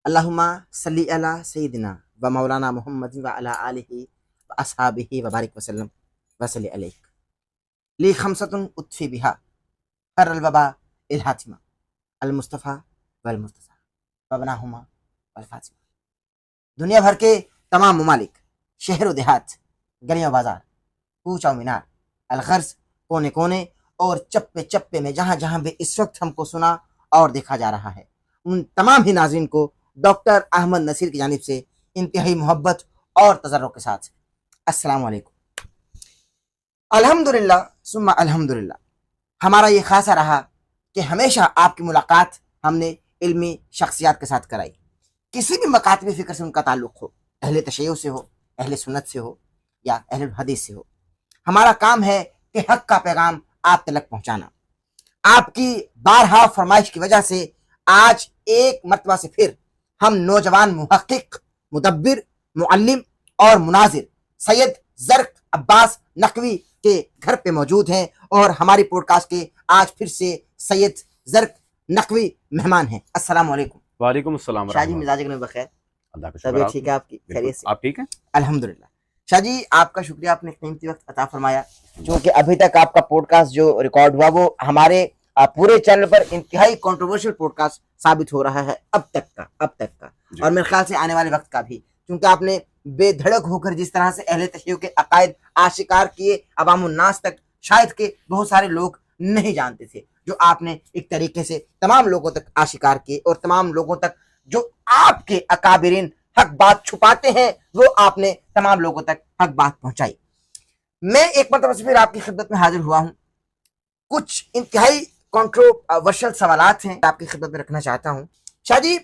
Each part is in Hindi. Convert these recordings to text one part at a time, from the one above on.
अल्लाहुम्मा सल्ली अला सय्यिदिना व मौलाना मुहम्मद व अला आलिहि व अस्हाबिहि व बारिक वसल्लम व सल्ली अलैहि ली खमसतुन उत्फी बिहा हर अलवबा इल हातिमा अल मुस्तफ़ा वल मुस्तफ़ा व बनाहुमा वल फातिमा। दुनिया भर के तमाम ममालिक, शहर व देहात, गलियां बाजार, ऊंचा मीनार, अलगर्ज, कोने कोने और चप्पे चप्पे में जहां जहां भी इस वक्त हमको सुना और देखा जा रहा है, उन तमाम ही नाज़रीन को डॉक्टर अहमद नसीर की जानिब से इंतहाई मोहब्बत और तजर्रुक के साथ अस्सलाम वालेकुम। अल्हम्दुलिल्लाह सुम्मा अल्हम्दुलिल्लाह। हमारा ये खासा रहा कि हमेशा आपकी मुलाकात हमने इल्मी शख्सियात के साथ कराई। किसी भी मकातब फ़िक्र से उनका ताल्लुक़ हो, अहले तशय्युअ से हो, अहले सुन्नत से हो या अहले हदीस से हो, हमारा काम है कि हक़ का पैगाम आप तक पहुँचाना। आपकी बारहा फरमाइश की वजह से आज एक मरतबा से फिर हम नौजवान मुहक्किक, मुदब्बिर, मुअल्लिम और मुनाजिर सैयद ज़र्क अब्बास नकवी के घर पे मौजूद हैं और हमारी पॉडकास्ट के आज फिर से सैयद ज़र्क नकवी मेहमान हैं। अस्सलाम वालेकुम। वालेकुम अस्सलाम। शाह जी, मिजाज में बखैर? अल्लाह का शुक्र। तबीयत ठीक है आपकी? खैरियत से? आप ठीक हैं? अल्हम्दुलिल्लाह। शाह जी, आपका शुक्रिया, आपने कीमती वक्त अता फरमाया। क्योंकि अभी तक आपका पॉडकास्ट जो रिकॉर्ड हुआ वो हमारे पूरे चैनल पर इंतहाई कंट्रोवर्शियल पॉडकास्ट साबित हो रहा है अब तक का और मेरे ख्याल से आने वाले वक्त का भी, क्योंकि आपने बेधड़क होकर जिस तरह से अहले तशय्युअ के अकायद आशिकार किए, अवामुन्नास तक शायद के बहुत सारे लोग नहीं जानते थे, जो आपने एक तरीके से तमाम लोगों तक आशिकार किए और तमाम लोगों तक जो आपके अकाबिरीन हक बात छुपाते हैं वो आपने तमाम लोगों तक हक बात पहुंचाई। मैं एक मरतबा से फिर आपकी खिदमत में हाजिर हुआ हूं। कुछ इंतहाई कंट्रोवर्शियल सवालात हैं आपकी खिदमत में रखना चाहता हूं। शाह जी,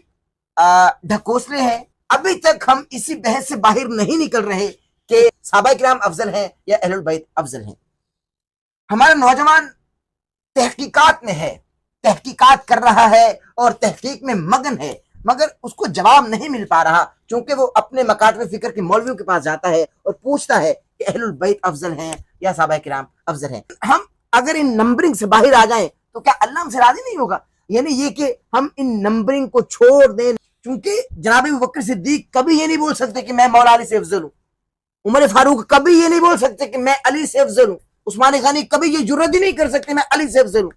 ढकोसले हैं, अभी तक हम इसी बहस से बाहर नहीं निकल रहे कि सहाबा किराम अफजल हैं या अहलुल बैत अफजल हैं। हमारा नौजवान तहकीकात में है, तहकीकात कर रहा है और तहकीक में मगन है, मगर उसको जवाब नहीं मिल पा रहा, क्योंकि वो अपने मकातब फ़िक्र के मौलवियों के पास जाता है और पूछता है कि अहलुल बैत अफजल हैं या सहाबा किराम अफजल हैं। हम अगर इन नंबरिंग से बाहर आ जाएं तो क्या अल्लाह हमसे राजी नहीं होगा? यानी ये कि हम इन नंबरिंग को छोड़ दें, क्योंकि जनाब अबू बकर सिद्दीक कभी ये नहीं बोल सकते कि मैं मौला अली से अफजल हूँ, उमर फारूक कभी ये नहीं बोल सकते कि मैं अली से अफजल हूँ, उस्मान गनी कभी ये जुर्रत ही नहीं कर सकते मैं अली से अफजल हूँ।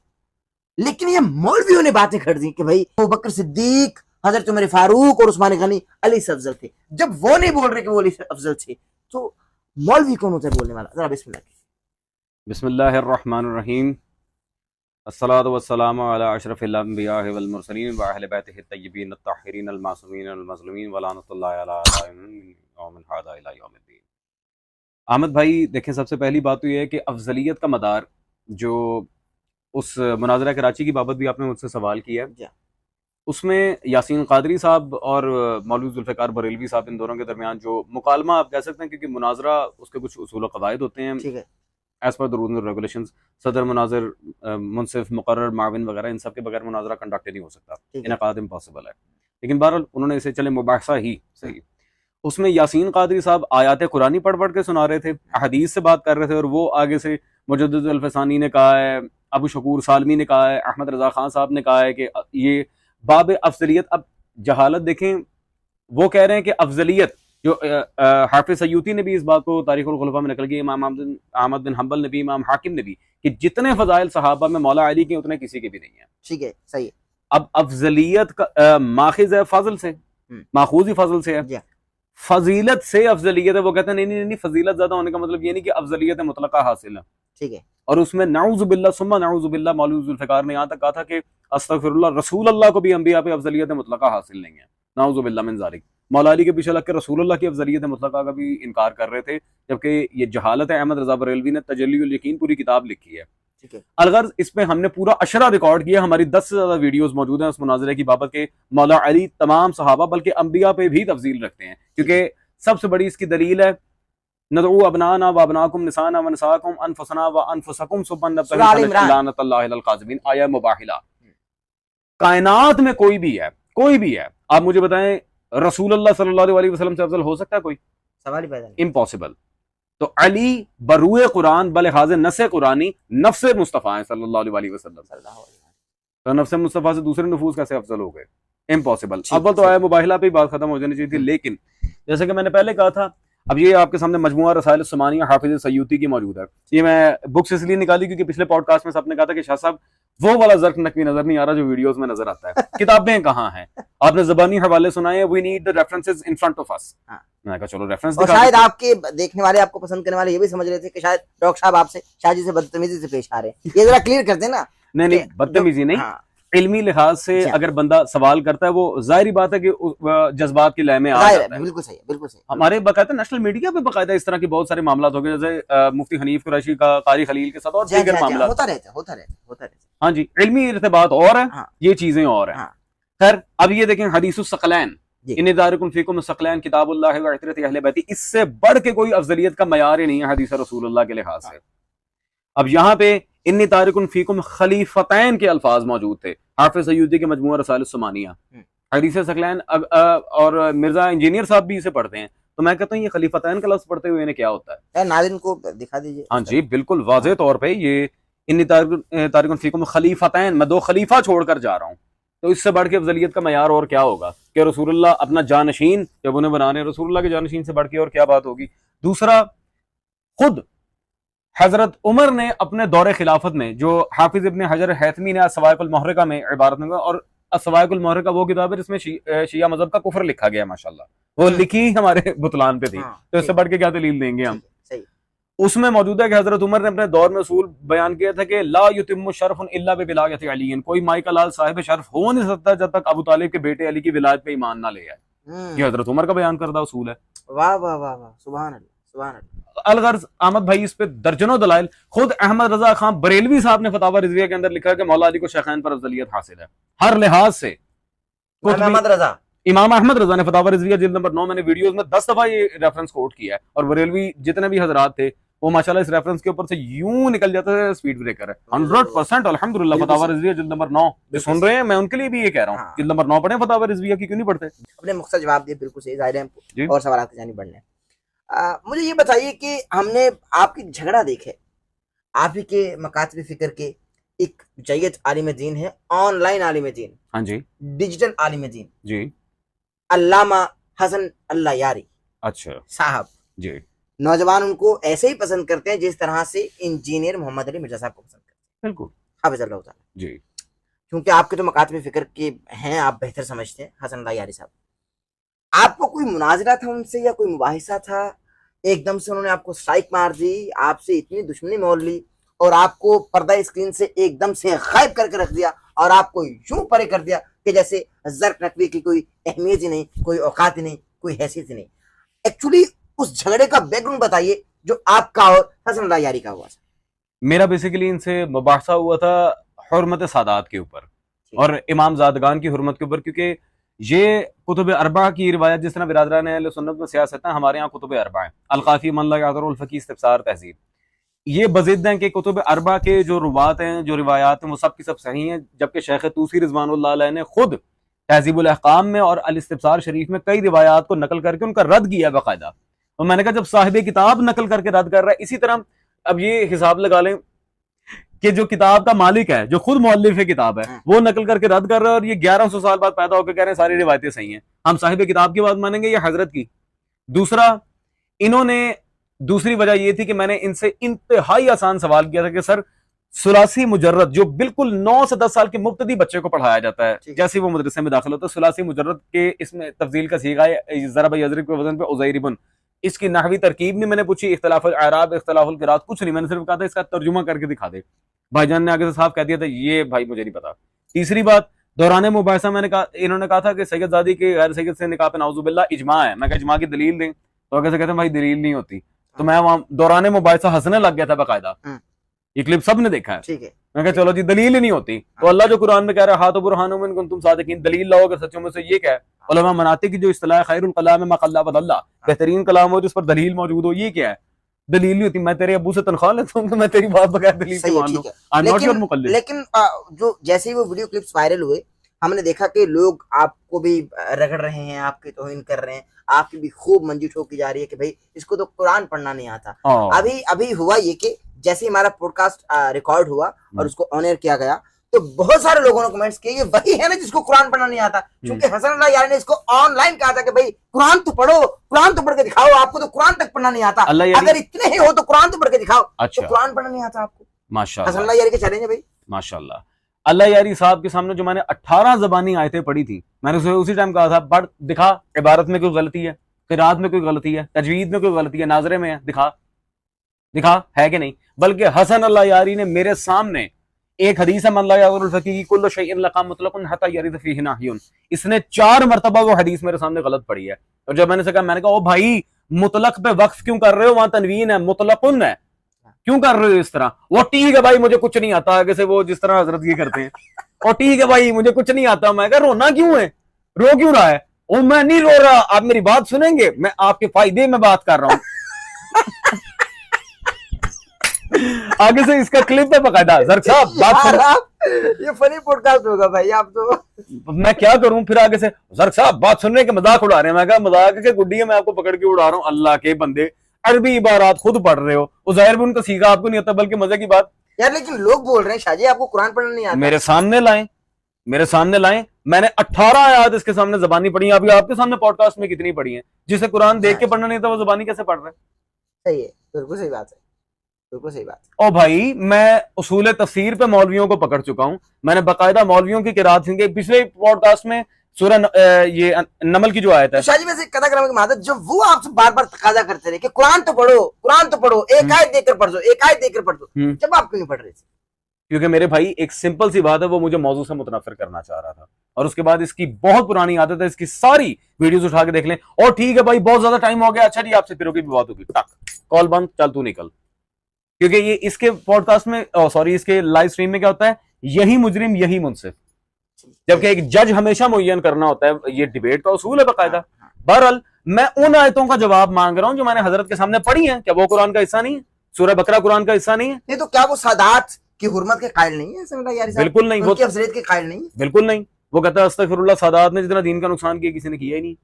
लेकिन ये मौलवियों ने बातें कर दी कि भाई अबू बकर सिद्दीक, हजरत उमर फारूक और उस्मान गनी अली से अफजल थे। जब वो नहीं बोल रहे कि वो अली से अफजल थे तो मौलवी कौन होता है बोलने वाला? जरा बिस्मिल्लाह। बिस्मिल्लाहिर्रहमानिर्रहीम। अस्सलातु वस्सलामु अला अशरफिल अंबिया वल मुरसलीन व अहले बैतिहि तय्यबीन अत्ताहिरीन अल मासूमीन अल मज़लूमीन व लानतुल्लाहि अला आइम्मिन यौमिन हादा इला यौमिद्दीन। अहमद भाई, देखें, सबसे पहली बात तो ये है कि अफजलियत का मदार, जो उस मुनाजरा कराची की बाबत भी आपने मुझसे सवाल किया है, उसमें यासीन कादरी साहब और मौलवी जुल्फ़िकार बरेलवी साहब, इन दोनों के दरमियान जो मुकालमा आप कह सकते हैं, क्योंकि मुनाजरा उसके कुछ उसूल कवायद होते हैं as per the rules and regulations. सदर मुनाजिर, मुनसिफ, मुकर्रर, माविन वगैरह, इन सब के बगैर मुनाजरा कंडक्ट नहीं हो सकता, इनकाद इम्पॉसिबल है। लेकिन बहरहाल उन्होंने इसे चले मुबाहसा ही सही। उसमें यासीन कादरी साहब आयात कुरानी पढ़ पढ़ के सुना रहे थे, हदीस से बात कर रहे थे, और वो आगे से मुजद्दिद अल-फसानी ने कहा है, अबू शकूर सालमी ने कहा है, अहमद रजा खान साहब ने कहा है कि ये बाब अफजलियत। अब जहालत देखें, वो कह रहे हैं कि अफजलियत, जो हाफिज सयूती ने भी इस बात को तारीखुल खुलफा में नकल की, इमाम अहमद बिन हम्बल ने भी, इमाम हाकिम ने भी, कि जितने फजाइल सहाबा में मौला अली के उतने किसी के भी नहीं है। ठीक है, सही है। अब अफजलियत का माखिज है फजल से, माखूज ही फजल से है, फजीलत से अफजलियत है। वो कहते हैं नहीं, फजीलत ज्यादा होने का मतलब ये नहीं कि अफजलियत मुतलका हासिल है। ठीक है। और उसमें नाउजुबिल्लाह सुम्मा नाउजुबिल्लाह, मौलवी जुल्फ़िकार ने यहाँ तक कहा था कि अस्तगफिरुल्लाह, रसूल अल्लाह को भी अंबिया पे अफजलियत मुतलका हासिल नहीं है, नाउजुबिल्लाह मिन ज़ालिक। मौला अली के पीछे लग के रसूल अल्लाह की अफजलियत मुतलका का भी इनकार कर रहे थे, जबकि ये जहालत है। अहमद रजा बरेलवी ने तजल्लीउल यकीन पूरी किताब लिखी है। अलगर्ज इस पे हमने पूरा अशरा रिकॉर्ड किया, हमारी 10 से ज्यादा वीडियोस मौजूद हैं उस मुनाजरे की बाबत के। मौला अली तमाम सहाबा बल्कि अंबिया पे भी तफजील रखते हैं, क्योंकि सबसे बड़ी इसकी दलील है, नदउ अबनाना व अबनाकुम निसाना व निसाकुम अनफुसना व अनफुसकुम सुब्हान लानतल्लाहि अलल काज़िबीन, आया मुबाहिला। कायनात में कोई भी है, आप मुझे बताएं, रसूल अल्लाह सल्लल्लाहु अलैहि वसल्लम से अफजल हो सकता है कोई? सवाल ही पैदा नहीं, इम्पॉसिबल। तो अली बरूए कुरान बलिहाज नसे कुरानी नफ्से मुस्तफ़ा है सल्लल्लाहु अलैहि वसल्लम। तो नफ्से मुस्तफ़ा से दूसरे नफूस कैसे अफजल हो गए? इम्पॉसिबल। अव्वल तो आया मुबाहिला पे ही बात खत्म हो जानी चाहिए थी, लेकिन जैसे कि मैंने पहले कहा था, अब ये आपके सामने मजमुआ रसाइल उस्मानिया हाफिज सयूती की मौजूद है। ये मैं बुक्स इसलिए निकाली क्योंकि पिछले पॉडकास्ट में सबने कहा था कि शाह साहब वो वाला जर्क नकवी नजर नहीं आ रहा जो वीडियोस में नजर आता है, किताबें कहाँ हैं, आपने ज़बानी हवाले सुनाए, we need the references in front of us. मैंने कहा चलो रेफरेंस और शायद आपके देखने वाले, आपको पसंद करने वाले ये भी समझ रहे थे कि शायद डॉक्टर साहब आपसे शाहजी से बदतमीजी से पेश आ रहे हैं, ये जरा क्लियर कर देना। नहीं बदतमीजी नहीं, हाँ, इल्मी लिहाज से अगर बंदा सवाल करता है, वो जाहिर बात है कि जज्बात की लय में आ जाता है। बिल्कुल सही, बिल्कुल सही। हमारे बाकायदा नेशनल मीडिया पे बाकायदा इस तरह के बहुत सारे मामला हो गए, जैसे मुफ्ती हनीफ कुरैशी का कारी खलील के साथ और दीगर मामला होता रहता। हाँ जी, इल्मी इर्तिबात और है, हाँ, ये चीजें और है। हाँ, खैर अब ये देखें, हदीसुस सकलैन, इन दारिकुन फीकुम सकलैन किताबुल्लाह व इतरत अहले बैती, इससे बढ़ के कोई अफजलियत का मयार ही नहीं है हदीस रसूलुल्लाह के लिहाज से। अब यहाँ पे इन्नी तारिकुन फीकुम खलीफतैन के अल्फाज मौजूद थे हाफिज सयूदी के मजमुआ रसाइल उस्मानिया, हदीस सकलैन। और मिर्जा इंजीनियर साहब भी इसे पढ़ते हैं, तो मैं कहता हूँ ये खलीफतैन का लफ्ज पढ़ते हुए इन्हें क्या होता है, नाज़रीन को दिखा दीजिए। हाँ जी, बिल्कुल वाज़ेह तौर पे ये इन्नी तारिकुन फीकुम खलीफतैन, मैं दो खलीफा छोड़कर जा रहा हूँ, तो इससे बढ़ के अफजलियत का मयार और क्या होगा कि रसूलुल्लाह अपना जानशीन जब उन्हें बना रहे हैं, रसूलुल्लाह के जानशीन से बढ़ के और क्या बात होगी। दूसरा, खुद हजरत उमर ने अपने दौरे खिलाफत में, जो हाफिज इब्न हजर हैतमी ने अस्सवाइकुल मुहर्रिका में इबारत में, और अस्सवाइकुल मुहर्रिका वो किताब है जिसमें शिया मजहब का कुफर लिखा गया, माशाल्लाह, वो लिखी हमारे बुतलान पे थी, तो इससे बढ़ के क्या दलील देंगे हम। उसमें मौजूद है कि हजरत उमर ने अपने दौर में उसूल बयान किया था कि ला युतिम्मु शरफुन इल्ला बिविलायति अली, कोई माई का लाल साहिब शर्फ हो नहीं सकता जब तक अबू तालिब के बेटे अली की विलायत पे ईमान ना ले आए। ये हजरत उमर का बयान करदा उसूल है। वाह वाह वाह वाह, सुभान अल्लाह, सुभान अल्लाह। अलगर्ज अहमद भाई इस पे दर्जनों दलाइल, खुद अहमद रजा खान बरेलवी साहब ने फतावा रिजविया के अंदर लिखा है कि मौला अली को शेखैन पर अफजलियत हासिल है हर लिहाज से। इमाम अहमद रजा ने फतावा रिजविया जिल्द नंबर 9, मैंने वीडियोस में 10 दफा ये रेफरेंस कोट किया है, और बरेलवी जितने भी हजरात थे वो माशाल्लाह इस रेफरेंस के ऊपर से यूं निकल जाता है, स्पीड ब्रेकर है 100%। अल्हम्दुलिल्लाह फतावा रिजविया जिल्द नंबर 9 जो सुन रहे हैं, मैं उनके लिए भी ये कह रहा हूँ, जिल्द नंबर 9 पढ़े, फतावा रिजविया की क्यों नहीं पढ़ते। अपने मुख्तसर जवाब दिए, बिल्कुल सही, जाहिर है और सवाल की जानी बढ़ने। मुझे ये बताइए कि हमने आपकी झगड़ा देखे, आप ही के मकातब फिक्र के एक जय्यद आलिम दीन है, ऑनलाइन आलिम दीन, हाँ जी, डिजिटल आलिम दीन जी, अल्लामा हसन अल्लाह यारी अच्छा साहब जी। नौजवान उनको ऐसे ही पसंद करते हैं जिस तरह से इंजीनियर मोहम्मद अली मिर्जा साहब को पसंद करते हैं। बिल्कुल हाफिज़ अल्लाह ताला जी, क्योंकि आपके तो मकातब फिक्र के हैं, आप बेहतर समझते हैं हसन अल्लाह यारी साहब। आपको कोई मुनाजरा था उनसे या कोई मुबाहिसा था, एकदम से उन्होंने आपको स्ट्राइक मार दी, आपसे इतनी दुश्मनी मोल ली और आपको पर्दा स्क्रीन से एकदम से गायब करके रख दिया और आपको यूं परे कर दिया कि जैसे ज़र्क नकवी की कोई अहमियत ही नहीं, कोई औकात ही नहीं, कोई हैसियत ही नहीं। एक्चुअली उस झगड़े का बैकग्राउंड बताइए जो आपका और हसन अल्लाह यारी का हुआ था। मेरा बेसिकली इनसे मुबाहसा हुआ था हुर्मत सादात के ऊपर और इमाम ज़ादगान की हुर्मत के ऊपर, क्योंकि ये कुतुब अरबा की रिवायत, जिस तरह बिरादरान अहले सुन्नत में सियासत है, हमारे यहाँ कुतुब अरबा है, अलकाफी मन ला यादरुल फकी इस्तिफसार तहजीब, ये बजिद हैं कि कुतुब अरबा के जो रुवात हैं, जो रिवायात हैं, वो सब की सब सही हैं, जबकि शेख तूसी रिजवानुल्लाह अलैह ने खुद तहजीबुल अहकाम में और अल इस्तिफसार शरीफ में कई रिवायात को नकल करके उनका रद्द किया बाकायदा। और मैंने कहा जब साहिब किताब नकल करके रद्द कर रहा है, इसी तरह अब ये हिसाब लगा लें कि जो किताब का मालिक है, जो खुद मौलिफ किताब है, वो नकल करके रद्द कर रहा है और ये 1100 साल बाद पैदा होकर कह रहे हैं सारी रिवायतें सही हैं, हम साहिब किताब की बात मानेंगे या हजरत की। दूसरा, इन्होंने दूसरी वजह ये थी कि मैंने इनसे इंतहाई आसान सवाल किया था कि सर सुलासी मुजर्रद जो बिल्कुल 9 से 10 साल के मुब्तदी बच्चे को पढ़ाया जाता है, जैसे वो मदरसे में दाखिल होता है, सुलासी मुजर्रद के इसमें तफजील का सीगा है ज़रब यज़रिब के वजन पे उज़ैरिबुन, इसकी नहवी तरकीब नहीं मैंने पूछी, इख्तिलाफुल अराब इख्तिलाफुल क़िरात कुछ नहीं, मैंने सिर्फ कहा था इसका तर्जुमा करके दिखा दे। भाईजान ने आगे से साफ कह दिया था ये भाई मुझे नहीं पता। तीसरी बात, दौरान मुबाहिसा मैंने कहा, इन्होंने कहा था कि सैयद ज़ादी के गैर सैयद से निकाह पे नाउज़ुबिल्लाह इजमा है, मैं कहा इजमा की दलील दें, तो आगे से कहते हैं भाई दलील नहीं होती, तो मैं वहां दौरान मुबाहिसा हंसने लग गया था बाकायदा, ये क्लिप सबने देखा है, ठीक है। मैं कहा चलो जी दलील ही नहीं होती, तो अल्लाह जो कुरान में कह रहा है हाथ बुरहानुम इन कुंतुम सादिकीन, दलील लाओ अगर सच्चों में से, ये क्या है, उलमा मनाते की जो इस्तिलाह खैरुल कलाम मा क़ल्ला वदल्ला, बेहतरीन कलाम हो जिस पर दलील मौजूद हो, ये क्या है, दलील नहीं होती। मैं तेरे अब्बू से तनख्वाह लेता हूँ कि मैं तेरी बात बगैर दलील के मान लूं, आई एम नॉट योर मुक़ल्लिद। लेकिन जो जैसे ही वो वीडियो क्लिप्स वायरल हुए, हमने देखा कि लोग आपको भी रगड़ रहे हैं, आपकी तौहीन कर रहे हैं, आपकी भी खूब मंजी ठोकी जा रही है कि भाई इसको तो कुरान पढ़ना नहीं आता। अभी हुआ ये कि जैसे हमारा पॉडकास्ट रिकॉर्ड हुआ और उसको ऑन एयर किया गया, तो बहुत सारे लोगों ने कमेंट्स किए ये वही है ना जिसको कुरान पढ़ना नहीं आता, क्योंकि हसन अल्लाह यारी ने इसको ऑनलाइन कहा था कि भाई कुरान तो पढ़ो, कुरान तो पढ़ के दिखाओ, आपको तो कुरान तक पढ़ना नहीं आता, अगर इतने ही हो तो कुरान तो पढ़ के दिखाओ। अच्छा। तो कुरान पढ़ना नहीं आता आपको, माशाल्लाह, हसन अल्लाह यारी के चैलेंज है भाई। माशाल्लाह। अल्लाह यारी साहब के सामने जो मैंने 18 ज़बानी आयतें पढ़ी थी, मैंने उसे उसी टाइम कहा था पढ़ दिखा, इबारत में कोई गलती है, क़िराअत में कोई गलती है, तजवीद में कोई गलती है, नाज़रे में है, दिखा दिखा है कि नहीं। बल्कि हसन अल्लाह यारी ने मेरे सामने एक हदीस है मन ला यागुरुल फकीह कुल्लु शैइन लका मुतलकुन हत्ता यरिद फीहि नाहियुन, इसने 4 मरतबा वो हदीस मेरे सामने गलत पढ़ी है। और जब मैंने कहा ओ भाई मुतलक पे वक्फ क्यों कर रहे हो, वहां तनवीन है, मुतलकुन है, क्यों कर रहे हो इस तरह। वो ठीक है भाई मुझे कुछ नहीं आता, आगे से वो जिस तरह हजरत ये करते हैं, और ठीक है भाई मुझे कुछ नहीं आता। मैं कहा रोना क्यों है, रो क्यों रहा है। ओ मैं नहीं रो रहा, आप मेरी बात सुनेंगे, मैं आपके फायदे में बात कर रहा हूं। आगे से इसका क्लिप है बकायदा। जरक साहब बात सुनो, ये फनी पॉडकास्ट होगा भाई आप तो। मैं क्या करूं फिर आगे से, जरक साहब बात सुनने के मजाक उड़ा रहे हैं। मैं कहा मजाक के गुड्डी है, मैं आपको पकड़ के उड़ा रहा हूं। अल्लाह के बंदे अरबी इबारात खुद पढ़ रहे हो, उज़ैर भी उनका सीखा, आपको नहीं आता। बल्कि मजे की बात यार, लेकिन लोग बोल रहे हैं शाहजी आपको कुरान पढ़ना नहीं आता। मेरे सामने लाएं, मेरे सामने लाएं। मैंने 18 आयत इसके सामने जबानी पढ़ी है। अभी आपके सामने पॉडकास्ट में कितनी पढ़ी है। जिसे कुरान देख के पढ़ना नहीं था वो जबानी कैसे पढ़ रहा है। सही है, बिल्कुल सही बात है, बिल्कुल सही बात। ओ भाई मैं उसूल तफसीर पे मौलवियों को पकड़ चुका हूं। मैंने बाकायदा मौलवियों की किरात सुनी। पिछले पॉडकास्ट में सूरह ये नमल की जो आयत है, तो शाहजी वैसे कदा करम की मादत जब वो आपसे बार बार तकाजा करते रहे कि कुरान तो पढ़ो, कुरान तो पढ़ो, एक आयत देकर पढ़ दो, एक आयत देकर पढ़ दो, जब आप क्यों नहीं पढ़ रहे थे। क्योंकि मेरे भाई एक सिंपल सी बात है, वो मुझे मौजू से मुतनफिर करना चाह रहा था। और उसके बाद इसकी बहुत पुरानी आदत है, इसकी सारी वीडियोस उठा के देख लें। और ठीक है भाई बहुत ज्यादा टाइम हो गया, अच्छा जी आपसे फिर होगी बात होगी, टक कॉल बंद, चल तू निकल। क्योंकि ये इसके पॉडकास्ट में सॉरी इसके लाइव स्ट्रीम में क्या होता है, यही मुजरिम यही मुनसिफ, जबकि एक जज हमेशा मुय्यन करना होता है। ये डिबेट का उसूल है बाकायदा। बहरहाल मैं उन आयतों का जवाब मांग रहा हूं जो मैंने हजरत के सामने पढ़ी है। क्या वो कुरान का हिस्सा नहीं है? सूरह बकरा कुरान का हिस्सा नहीं है? नहीं तो क्या वो सादात की हुर्मत के कायल नहीं है यार? बिल्कुल नहीं, वो अफजलियत के कायल नहीं है, बिल्कुल नहीं। वो कहता है अस्तगफिरुल्लाह, सादात ने जितना दीन का नुकसान किया किसी ने किया ही नहीं।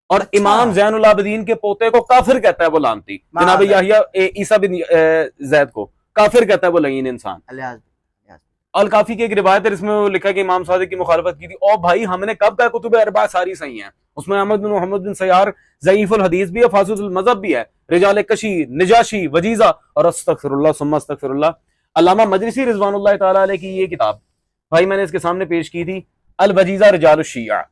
और अच्छा। इमाम ज़ैनुल आबिदीन के पोते को काफिर कहता है वो लानती, जनाब याहिया ईसा बिन ज़ैद को काफिर कहता है वो लईन इंसान। अल काफी की एक रिवायत है जिसमें वो लिखा है कि इमाम सादिक की मुखालफत की थी। और भाई हमने कब कहा कुतुब अरबा सारी सही हैं, उसमें अहमद बिन मोहम्मद बिन सयार ज़ईफुल हदीस भी है, फासिदुल मज़हब भी है, रिजाल कशी, निजाशी, वजीजा और अस्तगफिरुल्लाह सुम्मा अस्तगफिरुल्लाह। अल्लामा मजलिसी रिज़वानुल्लाह तआला अलैह की ये किताब भाई मैंने इसके सामने पेश की थी, अल वजीजा रिजालुश शिया।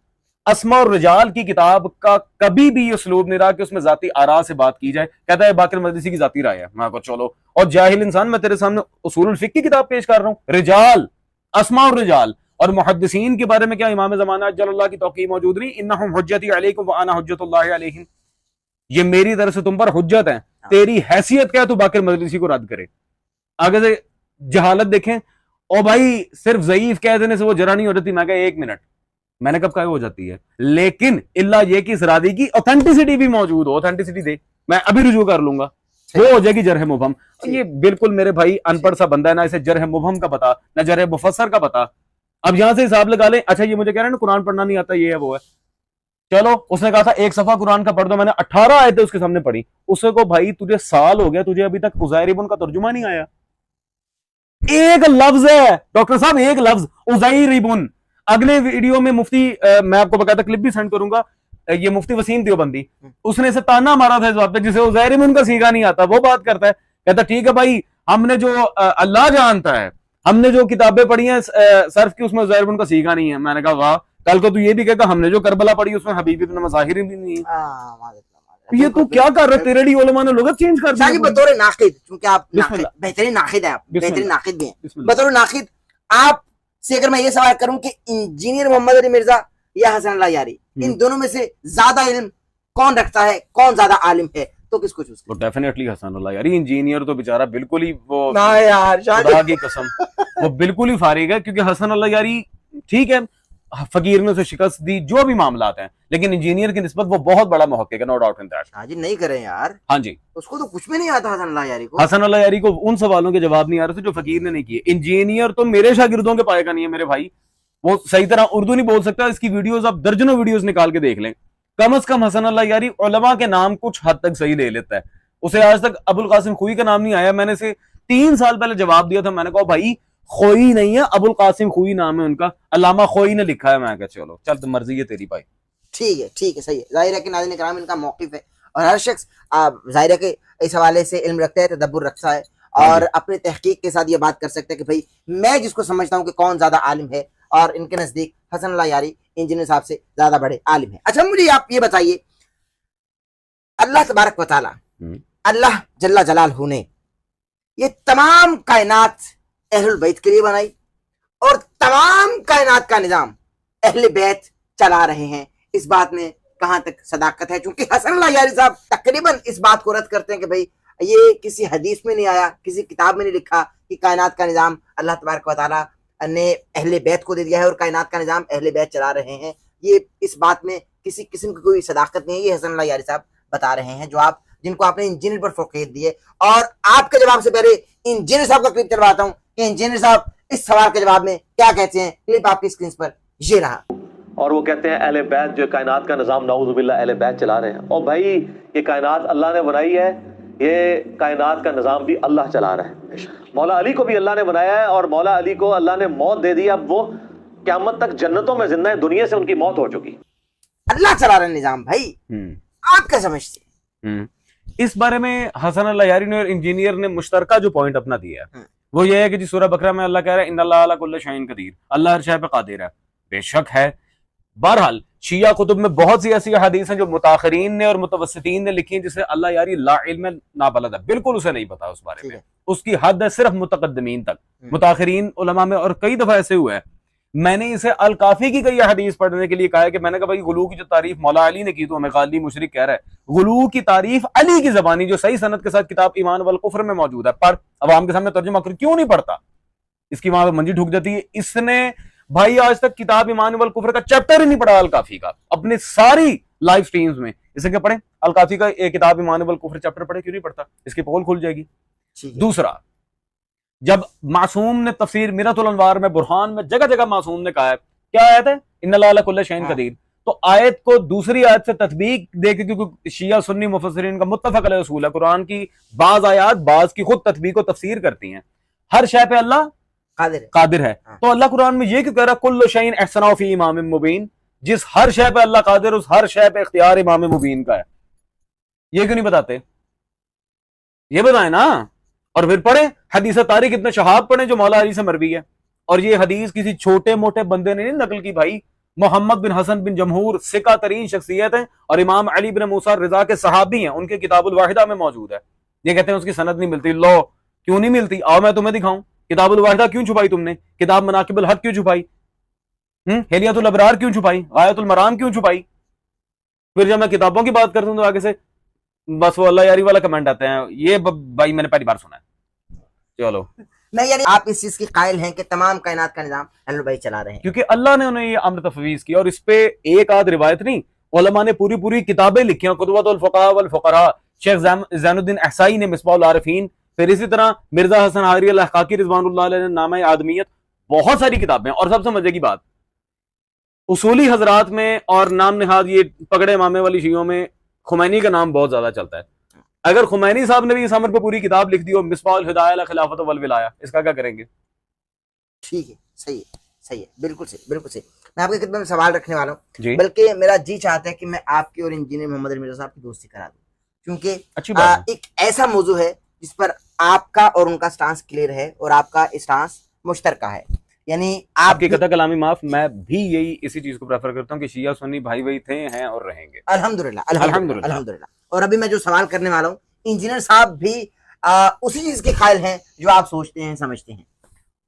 अस्मा और रिजाल की किताब का कभी भी ये उसलूब नहीं रहा कि उसमें जाती आरा से बात की जाए। कहता है बाकिर मजलिसी की जाती राय है। मैं को चलो और जाहिल इंसान, मैं तेरे सामने उसूलुल फिक्र की किताब पेश कर रहा हूँ। रिजाल, अस्मा और रिजाल और मुहद्दिसीन के बारे में क्या इमाम ज़माना अज्जलल्लाह की तौक़ीद मौजूद नहीं। इन्नहुम हुज्जती अलैकुम व अना हुज्जतुल्लाहि अलैहिम, ये मेरी तरफ से तुम पर हुज्जत है, तेरी हैसियत क्या है तू बाकिर मजलिसी को रद्द करे। आगे से जहालत देखें। और भाई सिर्फ ज़ईफ कह देने से वो जरा नहीं हो जाती। मैं कहा 1 मिनट, मैंने कब कहा हो जाती है, लेकिन इल्ला ये कि इस रादी की ऑथेंटिसिटी भी मौजूद हो। ऑथेंटिसिटी दे, मैं अभी रुजू कर लूंगा, वो हो जाएगी जरह मुबहम। ये बिल्कुल मेरे भाई अनपढ़ सा बंदा है, ना इसे जरह मुबहम का पता ना जरह मुफस्सर का पता। अब यहां से हिसाब लगा लें। अच्छा ये मुझे कह रहे हैं ना कुरान पढ़ना नहीं आता, ये है वो है। चलो उसने कहा था 1 सफा कुरान का पढ़ दो, मैंने 18 आयतें उसके सामने पढ़ी। उसे को भाई तुझे साल हो गया, तुझे अभी तक उज़ैर इब्न का तर्जुमा नहीं आया। एक लफ्ज है डॉक्टर साहब, एक लफ्ज उज़ैर इब्न। अगले वीडियो में मुफ्ती मैं आपको बकायदा क्लिप भी सेंड करूंगा, ये मुफ्ती वसीम देवबंदी, उसने इसे ताना मारा था इस बात पे, जिसे उज़ैर इब्न का सीगा नहीं आता। वो बात करता है, कहता ठीक है भाई हमने जो अल्लाह जानता है, हमने जो किताबें पढ़ी हैं सर्फ की, उसमें उज़ैर इब्न का सीगा नहीं है। मैंने कहा वाह, कल को तू ये भी कहेगा हमने जो करबला पढ़ी उसमें हबीब इब्न मज़ाहिर भी नहीं है। ये तू क्या कर रहा है? तेरे लिए उलमा ने लुगत चेंज कर दी। बतौर नाकिद, क्योंकि आप बेहतरीन नाकिद है, आप बेहतरीन नाकिद भी हैं, बतौर नाकिद आप से अगर मैं ये सवाल करूं कि इंजीनियर मोहम्मद अली मिर्जा या हसन अल्लाह यारी, इन दोनों में से ज्यादा इल्म कौन रखता है, कौन ज्यादा आलिम है, तो किसको चूज करें? डेफिनेटली हसन अल्लाह यारी। इंजीनियर तो बेचारा बिल्कुल ही वो ना यार, खुदा की कसम वो बिल्कुल ही फारिग है। क्योंकि हसन अल्लाह यारी ठीक है फकीर ने उसे शिकस्त दी, जो भी मामलात हैं, लेकिन इंजीनियर की निस्बत वो बहुत बड़ा मुहक्किक है, नो डाउट इन दैट। हाँ जी, नहीं करें यार। हाँ जी, उसको तो कुछ भी नहीं आता हसन अल्लाह यारी को। हसन अल्लाह यारी को उन सवालों के जवाब नहीं आ रहे थे जो फकीर ने नहीं किए। इंजीनियर तो मेरे शागिर्दों के पाए का नहीं है मेरे भाई, वो सही तरह उर्दू नहीं बोल सकता। इसकी वीडियोस आप दर्जनों वीडियोस निकाल के देख लें। कम अज कम हसन अल्लाह यारी उलमा के नाम कुछ हद तक सही ले लेता है। उसे आज तक अबुल कासिम खुई का नाम नहीं आया। मैंने इसे 3 साल पहले जवाब दिया था। मैंने कहा भाई खोई नहीं है, अबुल कासिम खोई नाम है उनका, अल्लामा खोई ने लिखा है। मैं कहा चलो चल तो मर्जी है तेरी भाई। ठीक है, सही है। जाहिर है कि नाज़रीन किराम इनका मौक़िफ़ है और हर शख्स जाहिर है कि इस हवाले से इल्म रखता है, तदब्बुर रखता है और अपने तहकीक के साथ ये बात कर सकते हैं कि भाई मैं जिसको समझता हूँ कि कौन ज़्यादा आलिम है, और इनके नज़दीक हसन अल्लाह यारी इंजीनियर साहब से ज़्यादा बड़े आलिम है। अच्छा मुझे आप ये बताइए, अल्लाह तबारक व तआला, अल्लाह जल्ला जलालहू ने ये तमाम कायनात अहलुल बैत के लिए बनाई और तमाम कायनात का निज़ाम अहले बैत चला रहे हैं। इस बात में कहाँ तक सदाकत है? क्योंकि हसन अल्लाह यारी साहब तकरीबन इस बात को रद्द करते हैं कि भाई ये किसी हदीस में नहीं आया, किसी किताब में नहीं लिखा कि कायनात का निज़ाम अल्लाह तबारक व तआला ने अहले बैत को दे दिया है और कायनात का निज़ाम अहले बैत चला रहे हैं। ये इस बात में किसी किस्म की कोई सदाकत नहीं है। ये हसन अल्लाह यारी साहब बता रहे हैं, जो आप जिनको आपने इंजीनियर पर फोकस दिए। और आपके जवाब से पहले इंजीनियर साहब का क्लिप चलवाता हूँ कि इंजीनियर साहब इस सवाल के जवाब में क्या कहते हैं। क्लिप आपकी स्क्रीन पर ये रहा। और वो कहते हैं अहले बैत जो कायनात का निज़ाम नाउज़ुबिल्लाह अहले बैत चला रहे हैं। और भाई ये कायनात अल्लाह ने बनाई है, ये कायनात का निज़ाम भी अल्लाह चला रहा है। मौला अली को भी अल्लाह ने बनाया है और मौला अली को अल्लाह ने मौत दे दी। अब वो क़यामत तक जन्नतों में जिंदा है, दुनिया से उनकी मौत हो चुकी। अल्लाह चला रहा है निज़ाम। भाई आप क्या समझते हैं? इस बारे में हसन अल्लाह यारी ने और इंजीनियर ने मुश्तरका जो पॉइंट अपना दिया है वो ये है कि जी सूरह बकरा में अल्लाह कह रहा है इन्नल्लाह अला कुल्लि शैइन कदीर, अल्लाह हर शय पे कादिर है। बेशक है। बहरहाल शिया कुतुब में बहुत सी ऐसी हदीस हैं जो मुताखिरीन ने और मुतवस्सितीन ने लिखी हैं, जिसे अल्लाह यारी ला इल्म नाबलद है, बिल्कुल उसे नहीं पता उस बारे में, उसकी हद है सिर्फ मुतकद्दमीन तक, मुताखिरीन उलमा में। और कई दफा ऐसे हुआ है, मैंने इसे अल काफी की कई हदीस पढ़ने के लिए कहा है कि मैंने कहा भाई गुलू की जो तारीफ मौला अली ने की तो हमें गाली मुशरिक कह रहा है। गुलू की तारीफ अली की जबानी जो सही सनद के साथ किताब ईमान वल कुफ्र में मौजूद है, पर अवाम के सामने तर्जुमा कर क्यों नहीं पढ़ता? इसकी वहां पर मंजी ठुक जाती है। इसने भाई आज तक किताब ईमान वल कुफ्र का चैप्टर ही नहीं पढ़ा अल काफी का अपने सारी लाइव स्ट्रीम्स में। इसे क्या पढ़े? अल काफी का एक किताब ईमान वल कुफ्र चैप्टर पढ़े, क्यों नहीं पढ़ता? इसकी पोल खुल जाएगी। दूसरा, जब मासूम ने तफसीर मिरतुल अनवार में, बुरहान में, जगह जगह मासूम ने कहा है, क्या आयत है? इन्नल्लाह अला कुल्लि शैइन कदीर, तो आयत को दूसरी आयत से तत्बीक देके, क्योंकि शिया सुन्नी मुफस्सिरीन का मुत्तफक अलैह उसूल है, कुरान की बाज आयात बाज की खुद तत्बीक और तफसीर करती हैं। हर शय पे अल्लाह कादिर है। तो अल्लाह कुरान में ये क्यों कह रहा है कुल्लु शैइन अहसनहु फी इमाम मुबीन? जिस हर शय पे अल्लाह कादिर, उस हर शय पे इख्तियार इमाम मुबीन का है। ये क्यों नहीं बताते? ये बताए ना। और फिर पढ़े हदीस तारिक इब्न शहाब पढ़े जो मौला अली से मरवी है। और ये हदीस किसी छोटे मोटे बंदे ने नहीं नकल की भाई, मोहम्मद बिन हसन बिन जमहूर सिका तरीन शख्सियत है और इमाम अली बिन मूसा रिजा के सहाबी हैं, उनके किताबुल वाहिदा में मौजूद है। ये कहते हैं उसकी सनद नहीं मिलती। लो क्यों नहीं मिलती? आओ मैं तुम्हें दिखाऊं। किताबुल वाहिदा क्यों छुपाई तुमने? किताब मनाकिबुल हक क्यों छुपाई? हिलियतुल अबरार क्यों छुपाई? गायतुल मराम क्यों छुपाई? फिर जब मैं किताबों की बात करता हूं तो आगे से बस वो अल्लाह यारी वाला कमेंट आते हैं। ये भाई मैंने पहली बार सुना है। चलो नहीं, यानी आप इस चीज की कायल हैं कि तमाम कायनात का निजाम अल्लाह भाई चला रहे हैं, क्योंकि अल्लाह ने उन्हें ये अम्र तफवीज किया। और इस पे एक आध रिवायत नहीं, उलमा ने पूरी पूरी किताबें लिखी हैं। कुतुबतुल फुक़हा वल फुक़रा, शेख ज़ैनुद्दीन अहसाई ने मिसबाहुल आरिफीन, फिर इसी तरह मिर्जा हसन हारी अल हक़ाक़ी रिज़वानुल्लाह अलैहि ने नामे आदमियत, बहुत सारी किताबें। और सबसे मजे की बात, उसूली हजरात में और नाम निहाद ये पकड़े मामे वाली शियों में खुमैनी का नाम बहुत ज्यादा चलता है। अगर खुमैनी साहब ने भी इस अमर पे पूरी किताब लिख दी हो, मिसबाहुल हिदाया अला खिलाफत वल विलाया, इसका क्या करेंगे? ठीक है, सही है, बिल्कुल सही, बिल्कुल सही। मैं आपके खिदमत में सवाल रखने वाला हूँ, बल्कि मेरा जी चाहता है कि मैं आपकी और इंजीनियर मोहम्मद मिर्जा साहब की दोस्ती करा दूं, क्योंकि अच्छी बात है। एक ऐसा मौजू है जिस पर आपका और उनका स्टांस क्लियर है और आपका स्टांस मुश्तरका है। यानी आपकी कथा कलामी माफ, मैं भी यही इसी चीज को प्रेफर करता हूँ कि शिया सुन्नी भाई भाई थे, हैं और रहेंगे। अल्हम्दुलिल्लाह। और अभी मैं जो सवाल करने वाला हूँ, इंजीनियर साहब भी उसी चीज के कायल हैं जो आप सोचते हैं, समझते हैं।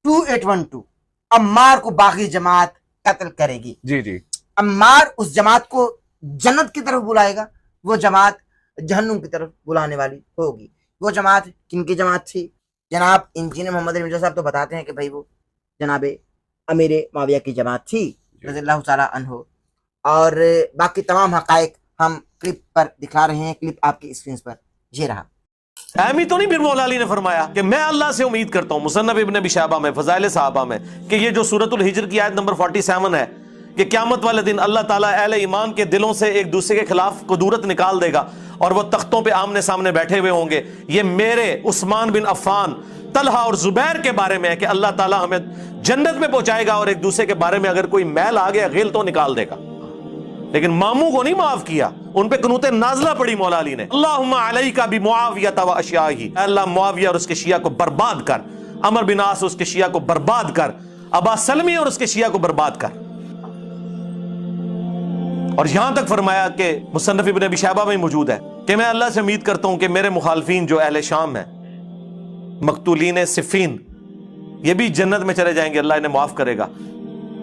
2812 अम्मार को बाकी जमात कत्ल करेगी। जी। अम्मार उस जमात को जन्नत की तरफ बुलाएगा, वो जमात जहन्नुम की तरफ बुलाने वाली होगी। वो जमात किनकी जमात थी? जनाब इंजीनियर मोहम्मद मिर्जा साहब तो बताते हैं कि भाई वो जनाब अमीर माविया की जमात थी रज़ियल्लाहु ताला अन्हु। और बाकी तमाम हकायक हम क्लिप पर दिखा रहे हैं। क्लिप आपकी स्क्रीन पर ये रहा। अहमी तो नहीं फिर मौला अली ने फरमाया कि मैं अल्लाह से उम्मीद करता हूँ, मुसन्नफ इब्न अबी शैबा में, फज़ाइल सहाबा में, कि ये जो सूरतुल हिज्र की आयत नंबर 47 है कि क़यामत वाले दिन अल्लाह ताला अहले ईमान के दिलों से एक दूसरे के खिलाफ कुदूरत निकाल देगा और वो तख्तों पे आमने सामने बैठे हुए होंगे। ये मेरे उस्मान बिन अफ़ान तलहा और जुबैर के बारे में है कि अल्लाह ताला हमें जन्नत में पहुंचाएगा और एक दूसरे के बारे में अगर कोई मैल आ गया गिल तो निकाल देगा। लेकिन मामू को नहीं माफ किया, उन पे कुनूते नाज़िला पड़ी मौला अली ने, अल्लाहुम्मा अलैका बि मुआविया व अशियाही, अल्लाह मुआविया और उसके शिया को बर्बाद कर, अमर बिन आस उसके शिया को बर्बाद कर, अबा सलमी और उसके शिया को बर्बाद कर। और यहां तक फरमाया कि मुसन्नफ इब्न अबी शैबा में मौजूद है कि मैं अल्लाह से उम्मीद करता हूं कि मेरे मुखालफीन जो अहले शाम है, मकतूलीन सिफीन, ये भी जन्नत में चले जाएंगे, अल्लाह इन्हें माफ करेगा।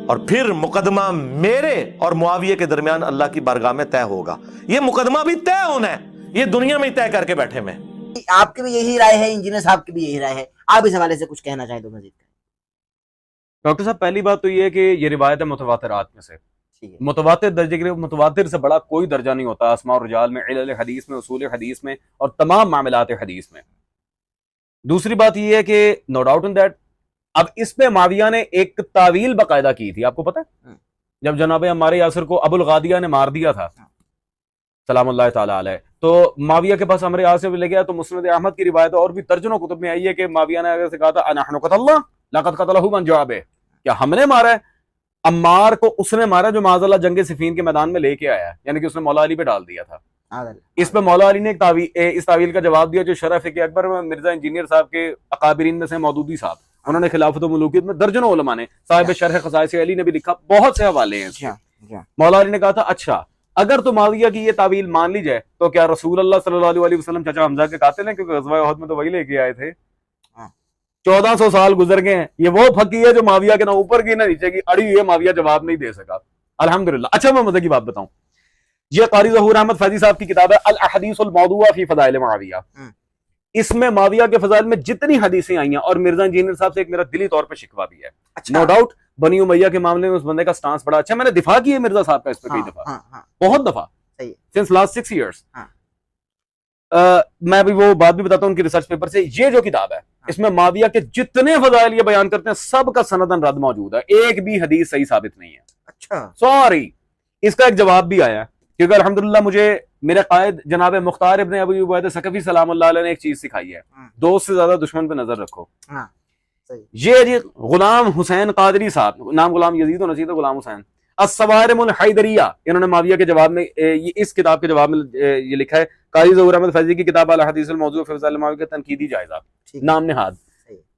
और फिर मुकदमा मेरे और मुआविया के दरमियान अल्लाह की बारगाह में तय होगा। ये मुकदमा भी तय होना है, ये दुनिया में तय करके बैठे में। आपकी भी यही राय है, इंजीनियर साहब की भी यही राय है, आप इस हवाले से कुछ कहना चाहें तो मजीद? डॉक्टर साहब, पहली बात तो ये है कि ये रिवायत है मुतवातिरात में से। ठीक है। मुतवातिर दर्जे के लिए मुतवातिर से बड़ा कोई दर्जा नहीं होता अस्मा और रिजाल में, इल्ल हदीस में, उसूल हदीस में और तमाम मामलात हदीस में। दूसरी बात ये है कि नो डाउट इन दैट अब इसमें माविया ने एक तावील बाकायदा की थी, आपको पता है? जब जनाब अम्मार यासिर को अबुल गादिया ने मार दिया था सलामुल्लाह ताला अलैह, तो माविया के पास अम्मार यासिर ले गया, तो मुस्नद अहमद की रिवायत और भी दर्जनों कुतुब में आई है कि माविया ने अगर से कहा था अनहनु क़तलना लक़द क़तलहु मन जवाबे, क्या हमने मारा है? अम्मार को उसने मारा जो माज़अल्लाह जंग सिफीन के मैदान में लेके आया, यानी कि उसने मौला अली पे डाल दिया था। इस पे मौला अली ने इस तावील का जवाब दिया जो शरफ के अकबर में मिर्जा इंजीनियर साहब के अकाबिरीन में से मौदूदी साहब, उन्होंने खिलाफत मुलूकियत में दर्जनों उलमा ने, साहिब शरह ख़साइस अली ने भी लिखा, बहुत से हवाले हैं। मौला अली ने कहा था अच्छा अगर तो माविया की ये तावील मान ली जाए तो क्या रसूल अल्लाह सल्लल्लाहु अलैहि वसल्लम चाचा हमजा के कातिल हैं? क्योंकि ग़ज़वा उहद में तो वही लेके आए थे। 1400 साल गुजर गए हैं, ये वो फकी है जो माविया के ना ऊपर की ना नीचे की अड़ी हुई है, माविया जवाब नहीं दे सका। अल्हम्दुलिल्लाह। अच्छा, मैं मजे की बात बताऊं, ये क़ारी ज़हूर अहमद फैज़ी साहब की किताब है अल अहदीसुल मौदूआ फी फ़दाइल माविया। इसमें माविया के फजाइल में जितनी हदीसें आई हैं, और मिर्जा इंजीनियर साहब से एक मेरा दिली तौर पर शिकवा भी है। नो डाउट बनी उमैया के मामले में उस बंदे का स्टांस बड़ा अच्छा, मैंने दिफा किया मिर्जा साहब का इस पर कई दफा, बहुत दफा, सिंस लास्ट 6 years। मैं भी वो बात भी बताता हूँ उनकी रिसर्च पेपर से। ये जो किताब है इसमें माविया के जितने फजाइल ये बयान करते हैं सब का सनदन रद्द मौजूद है, एक भी हदीस सही साबित नहीं है। अच्छा, सॉरी, इसका एक जवाब भी आया क्योंकि अल्हम्दुलिल्लाह मुझे मेरे कायद जनाब मुख्तार इब्न अबी उबैद सकफी सलामुल्लाह अलैह ने एक चीज सिखाई है, दोस्त से ज्यादा दुश्मन पे नजर रखो। ये जी गुलाम हुसैन कादरी साहब, नाम गुलाम यजीद होना चाहिए था, गुलाम हुसैन अस्सवारिमुल हैदरिया, इन्होंने माविया के जवाब में इस किताब के जवाब में ये लिखा है, क़ारी ज़हूर अहमद फैज़ी की किताब अल हदीसुल मौज़ू फ़ी फ़ज़ाइल माविया का तनकीदी जायज़ा, नाम निहाद।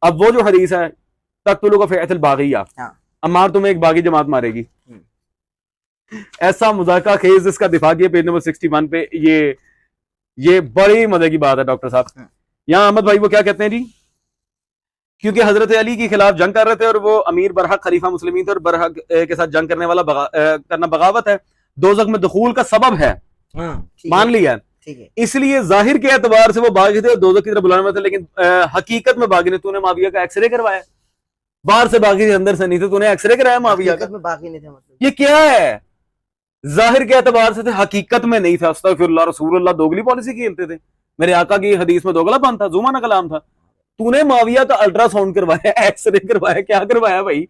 अब वो जो हदीस है तक़्तुलुका फ़िअतुल बाग़िया, अम्मार तुम्हें एक बागी जमात मारेगी, ऐसा मुज़ाका खेज इसका दिफा किया पेज नंबर 61 पे। ये बड़ी मजे की बात है डॉक्टर साहब। यहाँ अहमद भाई वो क्या कहते हैं जी, क्योंकि हजरत अली के खिलाफ जंग कर रहे थे और वो अमीर बरहक खलीफा मुस्लिमीन थे और बरहक के साथ जंग करने वाला करना बगावत है, दोज़ख में दुखूल का सबब है, मान लिया। इसलिए जाहिर के एतबार से वो बागी थे, दोज़ख की तरफ बुलाने वाले थे, लेकिन हकीकत में बागी ने, तूने माविया का एक्सरे करवाया, बाहर से बागी थे अंदर से नहीं थे, तूने एक्सरे कराया माविया का, बागी नहीं थे, मतलब ये क्या है? जाहिर के एतबार से थे, हकीकत में नहीं था। अस्तगफिरुल्लाह, रसूलुल्लाह दोगली पॉलिसी खेलते थे, मेरे आका की हदीस में दोगलापन था, जुमा ना कलाम था। तूने माविया का अल्ट्रासाउंड करवाया, एक्सरे करवाया, क्या करवाया भाई?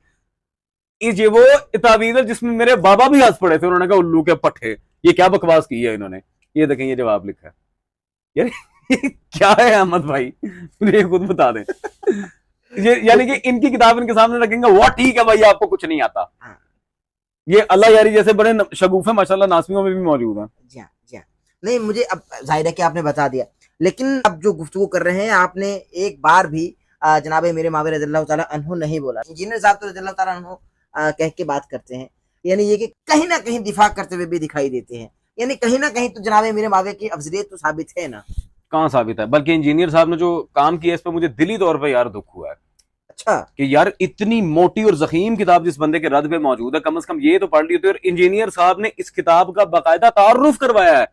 ये वो तावीज़ है जिसमें मेरे बाबा भी हंस पड़े थे, उन्होंने कहा उल्लू के पट्टे, ये क्या बकवास की है इन्होंने। ये देखें ये जवाब लिखा है, यार ये क्या है अहमद भाई, मुझे खुद बता दें। ये यानी कि इनकी किताब इनके सामने रखेंगे, वो ठीक है भाई आपको कुछ नहीं आता। ये अल्लाह यारी जैसे बड़े शगुफे माशाल्लाह नासमियों में भी मौजूद हैं। जी हाँ। नहीं, मुझे अब जाहिर है कि आपने बता दिया, लेकिन अब जो गुफ्तगू कर रहे हैं आपने एक बार भी जनाब मेरे माविया रज़ियल्लाहु ताला अन्हु नहीं बोला। इंजीनियर साहब तो रज़ियल्लाहु ताला अन्हु कह के बात करते हैं, यानी ये कि कहीं ना कहीं दिफा करते हुए भी दिखाई देते हैं, यानी कहीं ना कहीं तो जनाब मेरे माविया की अफजलियत तो साबित है ना। कहाँ साबित है? बल्कि इंजीनियर साहब ने जो काम किया इस पर मुझे दिली तौर पर यार दुख हुआ है। अच्छा, कि यार इतनी मोटी और ज़ख़ीम किताब जिस बंदे के रद पे मौजूद है, कम से कम ये तो पढ़ ली होती है। और इंजीनियर साहब ने इस किताब का बाकायदा तारुफ करवाया है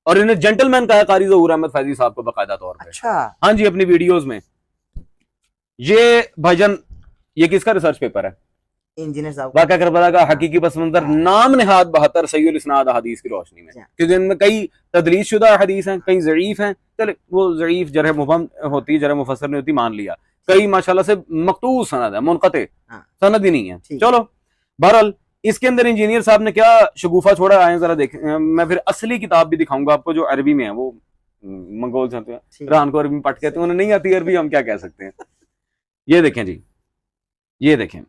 और इन्हें जेंटलमैन कहा है क़ारी ज़हूर अहमद फैज़ी साहब को बाकायदा तौर पे। अच्छा, हाँ जी, अपनी वीडियोस में। ये भाईजान ये किसका रिसर्च पेपर है? इंजीनियर साहब वाक़या करबला का हकीकी पस मंज़र, नाम निहाद 72 सहीहुल इस्नाद हदीस की रोशनी में, क्योंकि इनमें कई तदलीस शुदा हदीस हैं, कई ज़ईफ़ हैं। चले वो ज़ईफ़ जरह मुबहम होती है, जरह मुफस्सर नहीं होती, मान लिया। कई माशाल्लाह से मक़तूअ सनद है, मुनक़ते सनद ही नहीं है। चलो बहरहाल इसके अंदर इंजीनियर साहब ने क्या शगुफा छोड़ा, आए जरा देखें। मैं फिर असली किताब भी दिखाऊंगा आपको जो अरबी में है, वो मंगोल से रान को अरबी में पढ़ कहते हैं, उन्हें नहीं आती अरबी, हम क्या कह सकते हैं। ये देखें जी, ये देखें,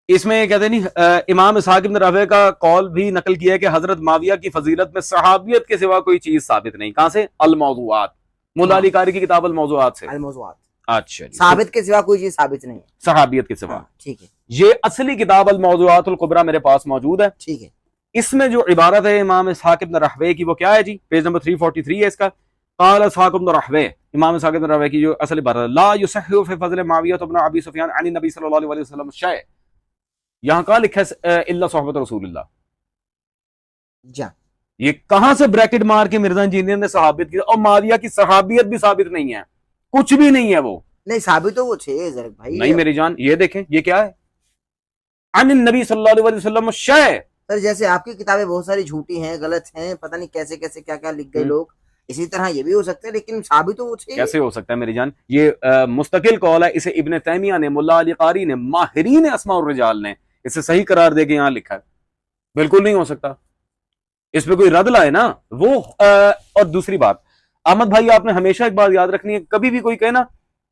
इसमें कहते नहीं, इमाम इसहाक इब्न रावे का कौल भी नकल किया है कि हजरत माविया की फजीलत में सहाबियत के सिवा कोई चीज साबित नहीं। कहां से? अल मौज़ूआत, मुल्ला अली कारी की किताब अल मौज़ूआत से। अल मौज़ूआत, अच्छा जी, साबित के सिवा कोई चीज साबित नहीं है, सहाबियत के सिवा। हाँ, ठीक है, ये असली किताब अल मौज़ूआत अल कुबरा मेरे पास मौजूद है। ठीक है। इसमें जो इबारत है इमाम इसहाक इब्न राहवे की, वो क्या है जी? पेज नंबर 343 है इसका। क़ाल इसहाक इब्न राहवे, इमाम इसहाक इब्न राहवे की जो असल इबारत है, ला युसह्हु फी फज़ल मुआविया इब्न अबी सुफयान अन नबी सल्लल्लाहु अलैहि वसल्लम शय। यहां कहां लिखा है इल्ला सोहबत रसूलुल्लाह? जा, ये कहां से ब्रैकेट मार के मिर्जा इंजीनियर ने सहाबियत की? और माविया की सहाबियत भी साबित नहीं है, कुछ भी नहीं है वो। नहीं साबित तो वो छे जरक भाई, नहीं मेरी जान, ये देखें, ये क्या है? अन नबी सल्लल्लाहु अलैहि वसल्लम शय। सर जैसे आपकी किताबें बहुत सारी झूठी हैं, गलत हैं, पता नहीं कैसे कैसे क्या क्या लिख गए लोग, इसी तरह ये भी हो सकता है, लेकिन साबित तो वो छे। कैसे हो सकता है मेरी जान? ये मुस्तकिल कौल है, इसे इब्न तैमिया ने, मुल्ला अली कारी ने, माहिरीन अस्मा और रिजाल ने इसे सही करार दे के यहां लिखा है। बिल्कुल नहीं हो सकता, इस पे कोई रद लाए ना वो। और दूसरी बात, अहमद भाई आपने हमेशा एक बात याद रखनी है, कभी भी कोई कहे ना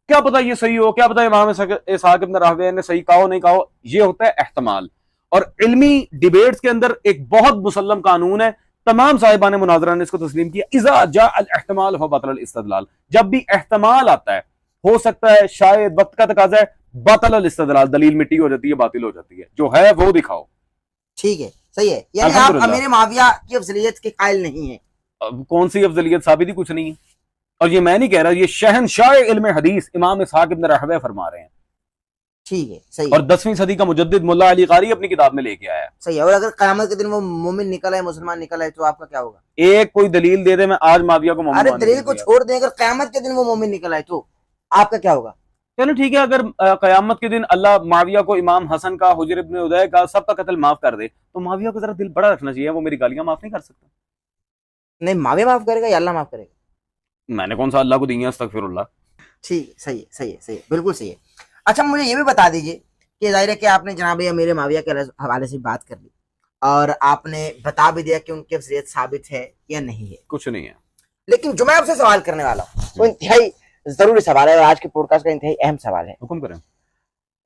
क्या पता ये सही हो, क्या पता इमाम इसहाक इब्न राहवे ने सही कहा हो नहीं कहा हो, ये होता है एहतमाल। और इल्मी डिबेट्स के अंदर एक बहुत मुसल्लम कानून है, तमाम साहिबान मुनाजरा ने इसको तस्लीम किया, इज़ा जा अल एहतमाल हो बतल अल इस्तदलाल। जब भी एहतमाल आता है, हो सकता है, शायद, वक्त का तकाजा है, बतल अल इस्तदलाल, दलील मिट्टी हो जाती है, बातिल हो जाती है, जो है वो दिखाओ। ठीक है, सही है, यानी आप अमीर माविया की अफजलियत के कायल नहीं है। कौन सी अफजलियत? साबित ही कुछ नहीं है। और ये मैं नहीं कह रहा, ये शहनशाह इल्म हदीस इमाम इसहाक इब्न राहवे फरमा रहे हैं। ठीक है, सही और है। 10वीं सदी का मुजद्दिद मुल्ला अली कारी अपनी किताब में लेके आया है। सही है। और अगर क़यामत के दिन वो मोमिन निकल आए, मुसलमान निकल आए, तो आपका क्या होगा? एक कोई दलील दे दे, मैं आज माविया को मोमिन अरे मानने दलील के को लिए छोड़ दें, अगर क़यामत के दिन वो मोमिन निकल आए तो आपका क्या होगा? चलो ठीक है, अगर कयामत के दिन अल्लाह माविया को, इमाम हसन का, हुजर इब्न उदय का, सबका कत्ल माफ कर दे, तो माविया को जरा दिल बड़ा रखना चाहिए, वो मेरी गालियां माफ नहीं कर सकता। नहीं, माविया माफ करेगा या अल्लाह माफ करेगा? मैंने कौन सा अल्लाह को दी है? अस्तगफिरुल्लाह। ठीक, सही है, सही है, सही है, बिल्कुल सही है। अच्छा मुझे ये भी बता दीजिए कि जाहिर है कि आपने जनाब मेरे माविया के हवाले से बात कर ली और आपने बता भी दिया कि उनकी अफजलियत साबित है या नहीं है, कुछ नहीं है, लेकिन जो मैं आपसे सवाल करने वाला हूँ वो इंतहाई जरूरी सवाल है और आज के पॉडकास्ट का इंतहाई अहम सवाल है। हुक्म करें।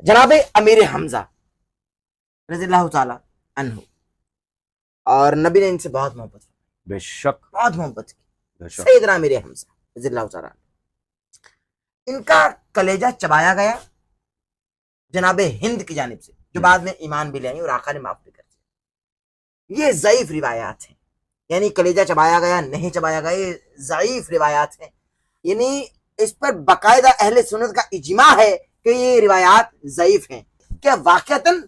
जनाब अमीर हमजा रज़ियल्लाहु ताला अन्हु, और नबी ने इनसे बहुत मोहब्बत की, बेशक बहुत मोहब्बत की, बेशक। सैयदना अमीर हमजा रज़ियल्लाहु ताला अन्हु। इनका कलेजा चबाया गया जनाब हिंद की जानिब से, जो बाद में ईमान भी ले आई और आका ने माफ भी कर दिया। ये ज़ईफ रिवायात हैं, यानी कलेजा चबाया गया नहीं चबाया गया, ये ज़ईफ रिवायात हैं, यानी इस पर बाकायदा अहले सुन्नत का इजमा है कि ये रिवायात ज़ईफ हैं। क्या वाकईतन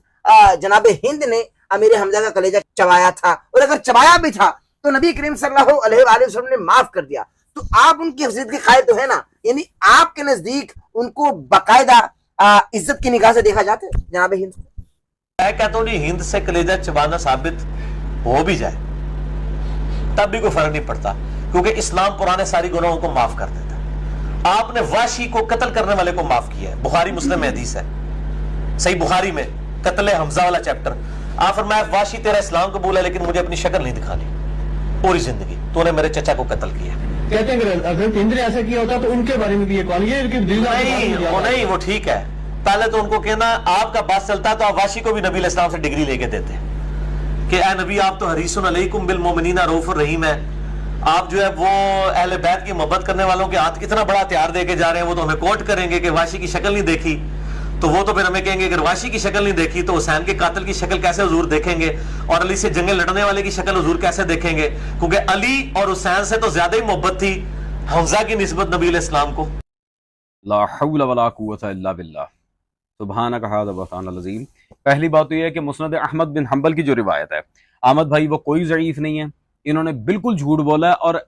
जनाब हिंद ने अमीर हमजा का कलेजा चबाया था? और अगर चबाया भी था तो नबी करीम सल्लल्लाहु अलैहि वसल्लम ने माफ कर दिया, तो आप उनकी हफीजत के कायल तो है ना, यानी आपके नजदीक उनको बाकायदा इज्जत की निगाह से देखा जाता है जनाब हिंद को? मैं कहता हूँ हिंद से कलेजा चबाना साबित हो भी जाए तब भी कोई फर्क नहीं पड़ता, क्योंकि इस्लाम पुराने सारी गुनाहों को माफ कर देता है। आपने वाशी को कत्ल करने वाले को माफ किया है, बुखारी मुस्लिम में हदीस है, सही बुखारी में कत्ल हमजा वाला चैप्टर। आप फरमाया वाशी तेरा इस्लाम कबूल है लेकिन मुझे अपनी शक्ल नहीं दिखानी पूरी जिंदगी, तूने मेरे चचा को कत्ल किया। कहते हैं अगर हिंद ने ऐसा किया होता तो उनके बारे में भी ये कौन, ये नहीं वो ठीक है, पहले तो उनको कहना आपका बात चलता तो आप वाशी को भी नबी इस्लाम से डिग्री लेके देते कि ए नबी आप तो हरीसुन अलैकुम बिल मोमिनीना रऊफुर रहीम है, आप जो है वो अहले बैत की मोहब्बत करने वालों के हाथ कितना बड़ा हथियार देके जा रहे हैं। वो तो हमें कोट करेंगे कि वाशी की शक्ल नहीं देखी, तो वो तो फिर हमें कहेंगे अगर वाशी की शक्ल नहीं देखी तो हुसैन के कातिल की शक्ल कैसे हुजूर देखेंगे, और अली से जंगे लड़ने वाले की शक्ल हुजूर कैसे देखेंगे, क्योंकि अली और हुसैन से तो ज्यादा ही मोहब्बत थी हमजा की निस्बत नबी इस्लाम को। ला हौला वला कुव्वता इल्ला बिल्लाह, सुब्हानक हाज़ा वतानल अज़ीम। पहली बात तो यह है कि मुस्नद अहमद बिन हम्बल की जो रिवायत है, अहमद भाई वो कोई ज़ईफ नहीं है, इन्होंने बिल्कुल झूठ बोला है, और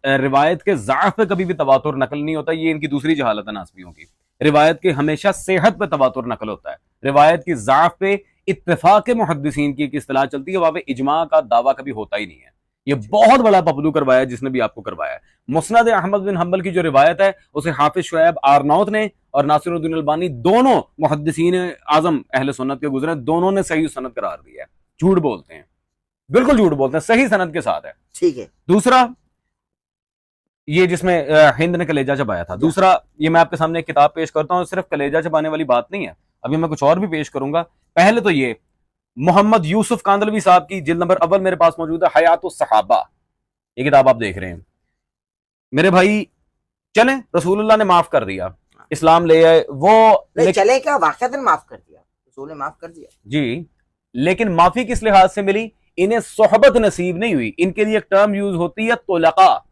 रिवायत के ज़ाफ़ पे कभी भी तवातुर नकल नहीं होता। ये इनकी दूसरी जहालत है नासबियों की। रिवायत के हमेशा सेहत पे तवातुर नकल होता है, रिवायत की ज़ाफ़ पे इत्तेफाक मुहद्दिसीन की एक इस्तिलाह चलती है, वहां पे इजमा का दावा कभी होता ही नहीं है। ये बहुत बड़ा पपलू करवाया जिसने भी आपको करवाया है। मुस्नद अहमद बिन हम्बल की जो रिवायत है उसे हाफिज शुएब आरनौत ने और नासिरुद्दीन अलबानी दोनों मुहद्दिसीन आजम अहले सुन्नत के गुजरे, दोनों ने सही सनद करार दिया है। झूठ बोलते हैं, बिल्कुल झूठ बोलते हैं, सही सनद के साथ है। ठीक है। दूसरा, ये जिसमें हिंद ने कलेजा चबाया था। दूसरा, ये मैं आपके सामने एक किताब पेश करता हूँ, सिर्फ कलेजा चबाने वाली बात नहीं है, अभी मैं कुछ और भी पेश करूंगा। पहले तो ये मोहम्मद यूसुफ कांदलवी साहब की जिल्द नंबर अव्वल मेरे पास मौजूद है, हयातुस सहाबा, ये किताब आप देख रहे हैं मेरे भाई। चलें, रसूलुल्लाह ने माफ कर दिया, इस्लाम ले आए वो, चले क्या वाकई माफ कर दिया, रसूल ने माफ कर दिया जी, लेकिन माफी किस लिहाज से मिली? इन्हें सोहबत नसीब नहीं हुई। इनके लिए एक टर्म यूज होती है तुलका,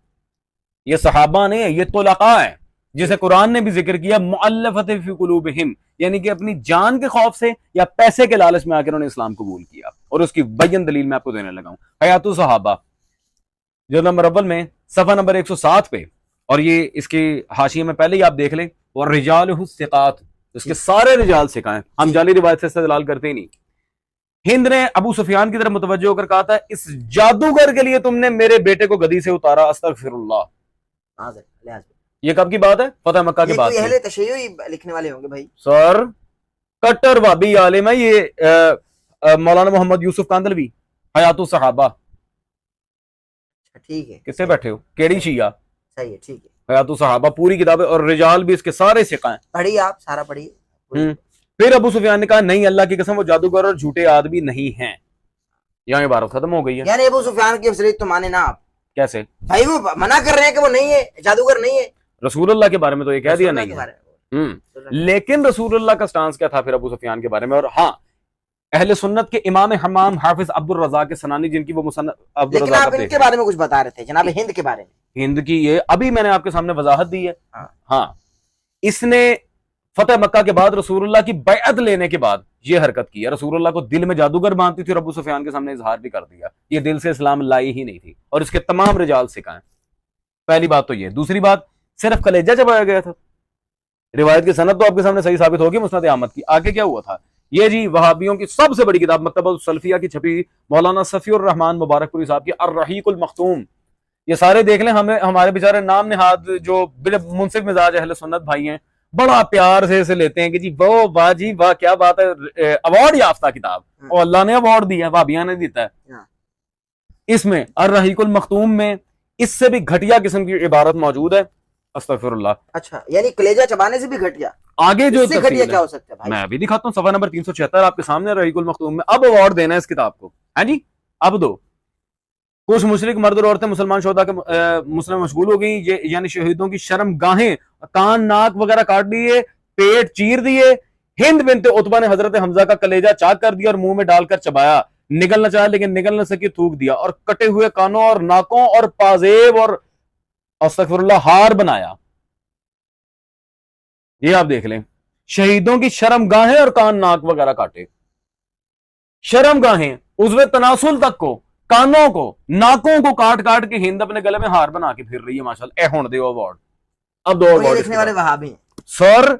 ये सहाबा नहीं है, ये तुलका है, जिसे कुरान ने भी जिक्र किया, मुअल्लफत फी कुलूबिहिम, यानी कि अपनी जान के खौफ से या पैसे के लालच में आकर उन्होंने इस्लाम कबूल किया। और उसकी बयन दलील मैं आपको देने लगा हूं। हयातुस सहाबा जो नंबर अव्वल में सफा नंबर 107 पे, और ये इसके हाशिए में पहले ही आप देख लें, और रिजालुहु सिकात, इसके सारे रिजाल सिका हैं, हम जाली रिवायत से इस्तेदलाल करते ही नहीं। हिंद ने अबू सुफियान की तरफ मुतवज्जो होकर कहा था, इस जादूगर के लिए तुमने मेरे बेटे को गदी से उतारा, अस्तगफिरुल्लाह। ये कब की बात है? फतह मक्का की बात है। तशय्युई लिखने वाले होंगे भाई। सर कट्टर वाबी आलिम है ये मौलाना मोहम्मद यूसुफ कांदलवी, हयातुस सहाबा। ठीक है, किससे बैठे हो? केड़ी शिया? सही है, ठीक है। हयातुस सहाबा पूरी किताब है, और रिजाल भी इसके सारे सिका हैं। पढ़िए आप, सारा पढ़िए। फिर अबू सुफियान ने कहा, नहीं, अल्लाह की कसम वो जादूगर और झूठे आदमी नहीं हैं। यहाँ इबारत खत्म हो गई है। यानी अबू सुफियान की अफसरियत तो माने ना आप? कैसे भाई? वो मना कर रहे हैं कि वो नहीं है, जादूगर नहीं है। रसूलुल्लाह के बारे में तो ये कह दिया नहीं है। लेकिन रसूलुल्लाह का स्टांस क्या था फिर अबू सुफियान के बारे में? और हाँ, अहले सुन्नत के इमाम हमाम हाफिज अब्दुल रज़ाक के सनानी, जिनकी वो मुसन्नफ अब्दुल रज़ाक, आप इनके बारे में कुछ बता रहे थे जनाब, हिंद के बारे में। हिंद की ये अभी मैंने आपके सामने वजाहत दी है। हाँ, इसने फतेह मक्का के बाद रसूलुल्लाह की बैअत लेने के बाद ये हरकत की है। रसूलुल्लाह को दिल में जादूगर मानती थी और अबू सुफियान के सामने इजहार भी कर दिया, ये दिल से इस्लाम लाई ही नहीं थी, और इसके तमाम रिजाल सिखाएं। पहली बात तो ये। दूसरी बात, सिर्फ कलेजा चबाया गया था। रिवायत की सनद तो आपके सामने सही साबित होगी मुस्नद अहमद की। आगे क्या हुआ था? ये जी वहाबियों की सबसे बड़ी किताब मकतबत सल्फिया की छपी मौलाना सफीउर रहमान मुबारकपुरी साहब की अर्रहीकुल मखतूम, ये सारे देख लें। हमें हमारे बेचारे नाम निहाद जो मुनसिफ मिजाज अहले सुन्नत भाई हैं, बड़ा प्यार से इसे लेते हैं कि जी वो वाह जी वाह, क्या बात है, अवार्ड याफ्ता किताब, और अल्लाह ने अवार्ड दिया है, भाभिया ने देता है। इसमें अर्रहीकुल मखतूम में इससे भी घटिया किस्म की इबारत मौजूद है, अस्तगफिरुल्लाह। अच्छा, यानी कलेजा चबाने से भी घटिया? आगे जो घटिया क्या हो सकता है भाई? मैं अभी दिखाता हूँ, सफा नंबर 376 आपके सामने रहीकुल मखतूम में। अब अवार्ड देना है इस किताब को, है जी, अब दो। कुछ मुशरिक मर्द और औरतें मुसलमान शोधा के मुस्लिम मशगूल हो गई, यानी शहीदों की शर्म गाहें, कान नाक वगैरह काट दिए, पेट चीर दिए। हिंद बिनते उतबा ने हजरत हमजा का कलेजा चाक कर दिया और मुंह में डालकर चबाया, निगल न चाहा लेकिन निगल न सकी, थूक दिया, और कटे हुए कानों और नाकों और पाजेब और अस्तगफिरुल्लाह हार बनाया। ये आप देख लें, शहीदों की शर्म गाहें और कान नाक वगैरह काटे। शर्म गाहें, उज़्वे तनासुल तक को, कानों को, नाकों को काट काट के हिंद अपने गले में हार बना के फिर रही है माशाल्लाह। ए होने दो अवार्ड। अब दो अवार्ड लिखने वाले वहाबी सर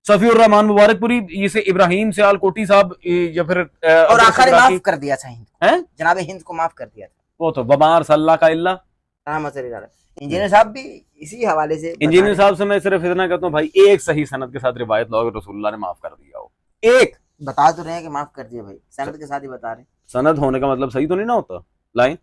सफीउर रहमान मुबारकपुरी, इसे इब्राहिम सियाल कोटी साहब या फिर और आखिर माफ कर दिया था हिंद, है जनाब हिंद को माफ कर दिया था। वो तो बमार सल्ला का इल्ला। इंजीनियर साहब भी इसी हवाले से, इंजीनियर साहब से मैं सिर्फ इतना कहता हूँ भाई, एक सही सनद के साथ रिवायत लाओ रसूलुल्लाह ने माफ कर दिया हो। एक बता तो रहे हैं कि माफ कर दिया भाई, सनद के साथ ही बता रहे हैं। सनद होने का मतलब सही तो नहीं ना होता। लाइन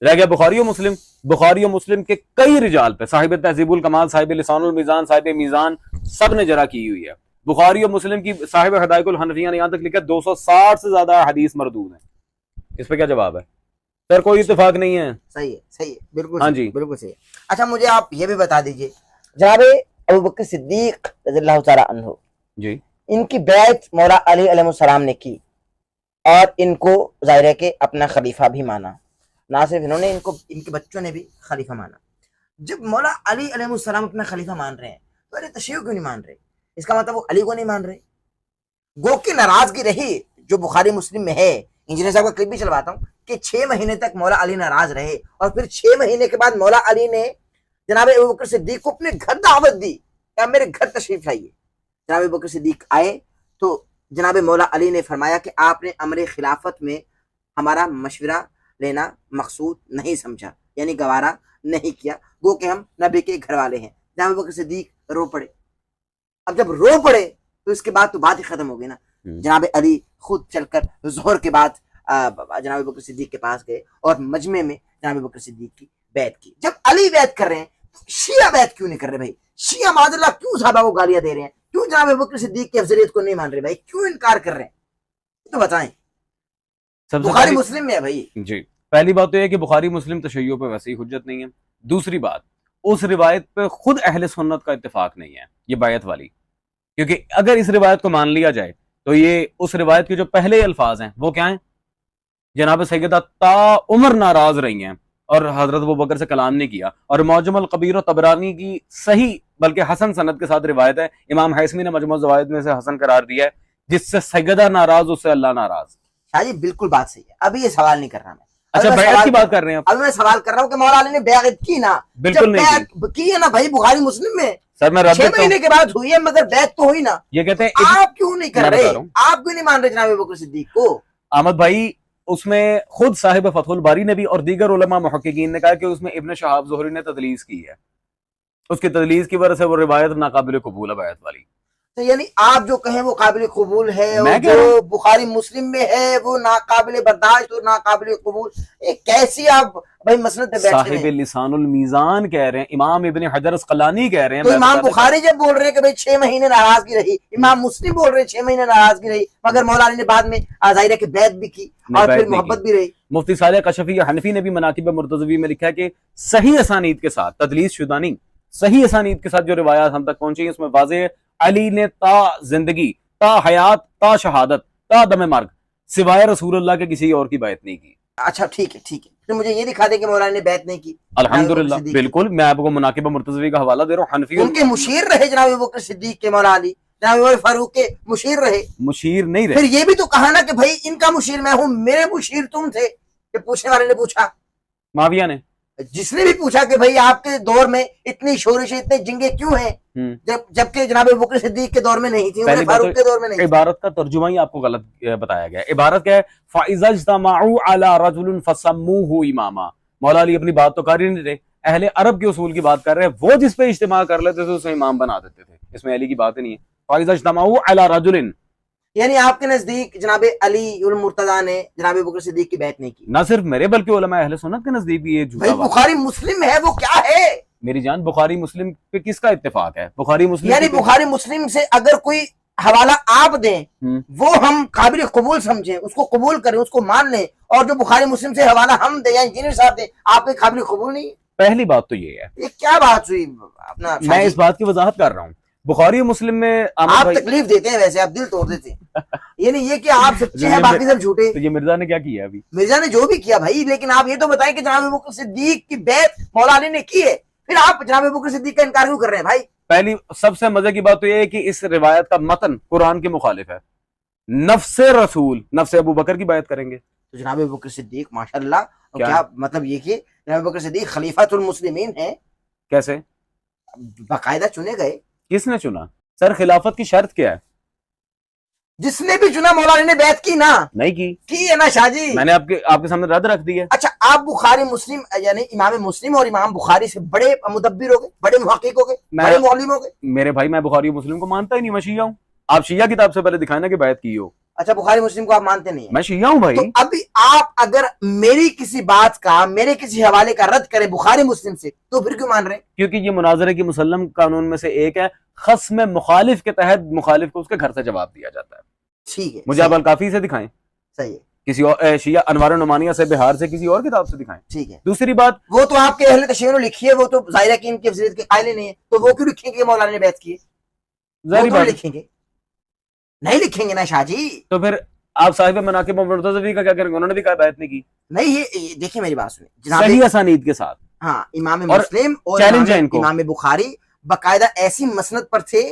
रह गया बुखारी और मुस्लिम। बुखारी और मुस्लिम के कई रिजाल पे साहिब तहजीबुल कमाल, साहिब लिसानुल मीज़ान, साहिब मीज़ान सब ने जरा की हुई है। बुखारी और मुस्लिम की साहिब हदायकुल हनफिया ने यहाँ तक लिखा 260 से ज्यादा हदीस मरदूद है। इस पे क्या जवाब है सर? कोई इत्तेफाक नहीं है। सही है, सही है, बिल्कुल। हाँ जी, बिल्कुल सही है। अच्छा, मुझे आप ये भी बता दीजिए, जनाब अबू बकर सिद्दीक रज़ियल्लाहु तआला अन्हु जी, इनकी बैत मौला अली अलैहिस्सलाम ने की और इनको जाहिर है कि अपना खलीफा भी माना। ना सिर्फ इन्होंने, इनको इनके बच्चों ने भी खलीफा माना। जब मौला अली अलैहिस्सलाम अपना खलीफा मान रहे हैं तो अरे तशय्युअ क्यों नहीं मान रहे? इसका मतलब वो अली को नहीं मान रहे। गो की नाराजगी रही जो बुखारी मुस्लिम में है। इंजीनियर साहब का क्लिप भी चलवाता हूँ कि 6 महीने तक मौला अली नाराज रहे और फिर 6 महीने के बाद मौला अली ने जनाब अबू बकर सिद्दीक को अपने घर दावत दी कि आप मेरे घर तशरीफ लाइए। जनाब अबू बकर सिद्दीक आए तो जनाब मौला अली ने फरमाया कि आपने अमर खिलाफत में हमारा मशवरा लेना मकसूद नहीं समझा, यानी गवारा नहीं किया, गो कि हम नबी के घर वाले हैं। जनाब अबू बकर सिद्दीक रो पड़े। अब जब रो पड़े तो इसके बाद तो बात ही खत्म हो गई ना। जनाब अली खुद चलकर जोहर के बाद जनाब बकर सिद्दीक के पास गए और मजमे में जनाब बकर सिद्दीक की बैत की। जब अली बैत कर रहे हैं शिया बैत क्यों नहीं कर रहे भाई? शिया माज़अल्लाह क्यों सहाबा को गालियां दे रहे हैं? क्यों जनाब अबू बकर सिद्दीक की अफजलियत को नहीं मान रहे भाई? क्यों इनकार कर रहे हैं? तो बताएं। सबसे बुखारी पहली मुस्लिम में है भाई। जी, पहली बात तो यह है कि बुखारी मुस्लिम तशय्यो पे वैसे ही हुज्जत नहीं है। दूसरी बात, उस रिवायत पे खुद अहले सुन्नत का इत्तेफाक नहीं है, ये बायत वाली। क्योंकि अगर इस रिवायत को मान लिया जाए तो ये उस रिवायत के जो पहले अल्फाज हैं वो क्या हैं? जनाब सैयदा ता उमर नाराज रही हैं और हजरत अबू बकर से कलाम नहीं किया। और मौजमुल कबीर और तबरानी की सही बल्कि हसन सनद के साथ रिवायत है, इमाम हैसमी ने मजमू ज़वाइद में से हसन करार दिया है, जिससे सैयदा नाराज उससे अल्लाह नाराज। शाह जी बिल्कुल बात सही है, अभी ये सवाल नहीं कर रहा मैं। अच्छा, बैत की बात कर रहे हैं आप? अभी मैं सवाल कर रहा हूँ कि मौला अली ने बैत की ना? बिल्कुल जब नहीं बैत की है ना भाई बुखारी मुस्लिम में, सर मैं रद्द 6 महीने के बाद हुई है, मगर बैत तो हुई ना। ये कहते हैं आप क्यों नहीं कर मैं रहे? बता रहा हूं। आप क्यों नहीं मान रहे जनाब अबू बकर सिद्दीक को? अहमद भाई, उसमें खुद साहिब फतहुल बारी ने भी और दीगर उलमा मुहक्किकीन ने कहा कि उसमें इब्न शहाब ज़ुहरी ने तदलीस की है। उसकी तदलीस की वजह से वो रिवायत नाकाबिल कबूल है बैत वाली। तो यानी आप जो कहें वो काबिल कबूल है, मैं और कह रहा जो बुखारी मुस्लिम में है वो नाकाबिल बर्दाश्त और नाकाबिल कबूल। ये कैसी आप भाई मसनद पे बैठे साहिब हैं? लिसानुल मीज़ान कह रहे हैं, इमाम इब्न हजर अस्क़लानी कह रहे हैं। तो मैं इमाम बताता बुखारी जब बोल रहे हैं कि भाई 6 महीने नाराजगी रही, इमाम मुस्लिम बोल रहे हैं 6 महीने नाराजगी रही, मगर मौला अली ने बाद में ज़ाहिर है कि बैत भी की नहीं, और बैत फिर नहीं मोहब्बत की। भी रही। मुफ्ती सालेह कशफी हनफी ने भी मनाकिब मुर्तज़वी में लिखा है कि सही असानीद के साथ, तदलीस शुदा नहीं, सही असानीद के साथ जो रिवायात हम तक पहुंची है उसमें वाज़ेह अली ने ता जिंदगी, ता हयात, ता शहादत, ता दम मर्ग सिवाय रसूलुल्लाह के किसी और की बैत नहीं की। अच्छा ठीक है, ठीक है, तो मुझे ये दिखा दे कि मौलाना ने बैत नहीं की। अल्हम्दुलिल्लाह, सिद्दीक बिल्कुल। मैं आपको मुनाकिब मुर्तज़वी का हवाला दे रहा हूँ। हनफी उनके मुशीर रहे जनाब अबू बकर सिद्दीक के मौला अली, जनाब उमर फारूक के मुशीर रहे। मुशीर नहीं फिर रहे। ये भी तो कहा ना कि भाई इनका मुशीर मैं हूं, मेरे मुशीर तुम थे। ये पूछने वाले ने पूछा, माविया ने, जिसने भी पूछा कि भाई आपके दौर में इतनी शोरिश इतने जिंगे क्यों हैं, जबकि जनाब अबू बकर सिद्दीक के दौर में नहीं थी, उमर फारूक के दौर में नहीं थी। इबारत का तर्जुमा ही आपको गलत बताया गया है। इबारत क्या है? फ़ाइज़ा इज्तमाउ अला रजुलिन फसम्मूहु इमामा। मौला अली अपनी बात तो कर ही नहीं रहे, अहले अरब के उसूल की बात कर रहे हैं। वो जिस पे इज्तिमा कर लेते थे उसे इमाम बना देते थे। इसमें अली की बात ही नहीं है। फ़ाइज़ा इज्तमाउ अला रजुलिन, यानी आपके नजदीक जनाब अली उल मुर्तजा ने जनाब अबू बकर सिद्दीक की बैत नहीं की। ना सिर्फ मेरे बल्कि उलमा अहले सुन्नत के नजदीक भी ये झूठा भाई बात है। बुखारी मुस्लिम है, वो क्या है? मेरी जान, बुखारी मुस्लिम पे किसका इत्तेफाक है? बुखारी मुस्लिम यानी बुखारी मुस्लिम से अगर कोई हवाला आप दें वो हम काबिल कबूल समझें, उसको कबूल करें, उसको मान लें, और जो बुखारी मुस्लिम से हवाला हम दें या इंजीनियर साहब दें आपके काबिल कबूल नहीं है। पहली बात तो ये है, ये क्या बात हुई? अपना मैं इस बात की वजाहत कर रहा हूँ। बुखारी मुस्लिम में आप तकलीफ देते हैं, वैसे आप दिल तोड़ देते हैं। ये नहीं ये कि आप सच्चे हैं बाकी सब झूठे। तो ये मिर्जा ने क्या किया अभी? मिर्जा ने जो भी किया भाई, लेकिन आप ये तो बताएं कि जनाब अबू बकर सिद्दीक की बैत मौला अली ने की है, फिर आप जनाब अबू बकर सिद्दीक का इनकार क्यों कर रहे हैं भाई? पहली सबसे मजे की बात तो ये है कि इस रिवायत का मतन कुरान के मुखालिफ है। नफ्से रसूल, नफ्से अबू बकर की बात करेंगे तो जनाब अबू बकर सिद्दीक माशाल्लाह, क्या? क्या मतलब ये कि जनाब अबू बकर सिद्दीक खलीफातुल मुस्लिमीन है, कैसे? बाकायदा चुने गए। किसने चुना सर? खिलाफत की शर्त क्या है? जिसने भी चुना मौला अली ने बैत की ना? नहीं की है ना शाहजी? मैंने आपके सामने रद्द रख दी है। अच्छा, आप बुखारी मुस्लिम यानी इमाम मुस्लिम और इमाम बुखारी से बड़े मुदब्बिर हो गए, बड़े मुहक्किक हो गए, बड़े मौलिम हो गए। मेरे भाई, मैं बुखारी मुस्लिम को मानता ही नहीं, मैं शिया हूँ। आप शिया किताब से पहले दिखाए ना कि बैत की हो। अच्छा, बुखारी मुस्लिम को आप मानते नहीं है? मैं शिया हूँ भाई। तो अभी आप अगर मेरी किसी बात का, मेरे किसी हवाले का रद्द करें बुखारी मुस्लिम से, तो फिर क्यों मान रहे हैं? क्योंकि ये मुनाजरे की मुसल्लम कानून में से एक है। खस्म मुखालिफ के तहत मुखालिफ को उसके घर से जवाब दिया जाता है। ठीक है, मुझे आप अल-काफी से दिखाएं, सही है, किसी और शिया अनवार नुमानिया से, बिहार से, किसी और किताब से दिखाएं। ठीक है। दूसरी बात, वो तो आपके अहले तशय्युन ने लिखी है, वो तो जाहिर है कि इनकी अफजलियत के कायल ही नहीं है, तो वो क्यों लिखेंगे मौलाना ने बैत की है? वो जाहिर तो बात, लिखेंगे नहीं, लिखेंगे ना शाहजी। तो फिर आप साहिब मनाकिब मुर्तज़वी का क्या करेंगे? उन्होंने भी कहा बैत नहीं की। नहीं, ये देखिए मेरी बात सुनिए सही जनाब। असानीद के साथ। हाँ, इमाम और मुस्लिम और चैलेंज है इनको। इमाम बुखारी बाकायदा ऐसी मसनद पर थे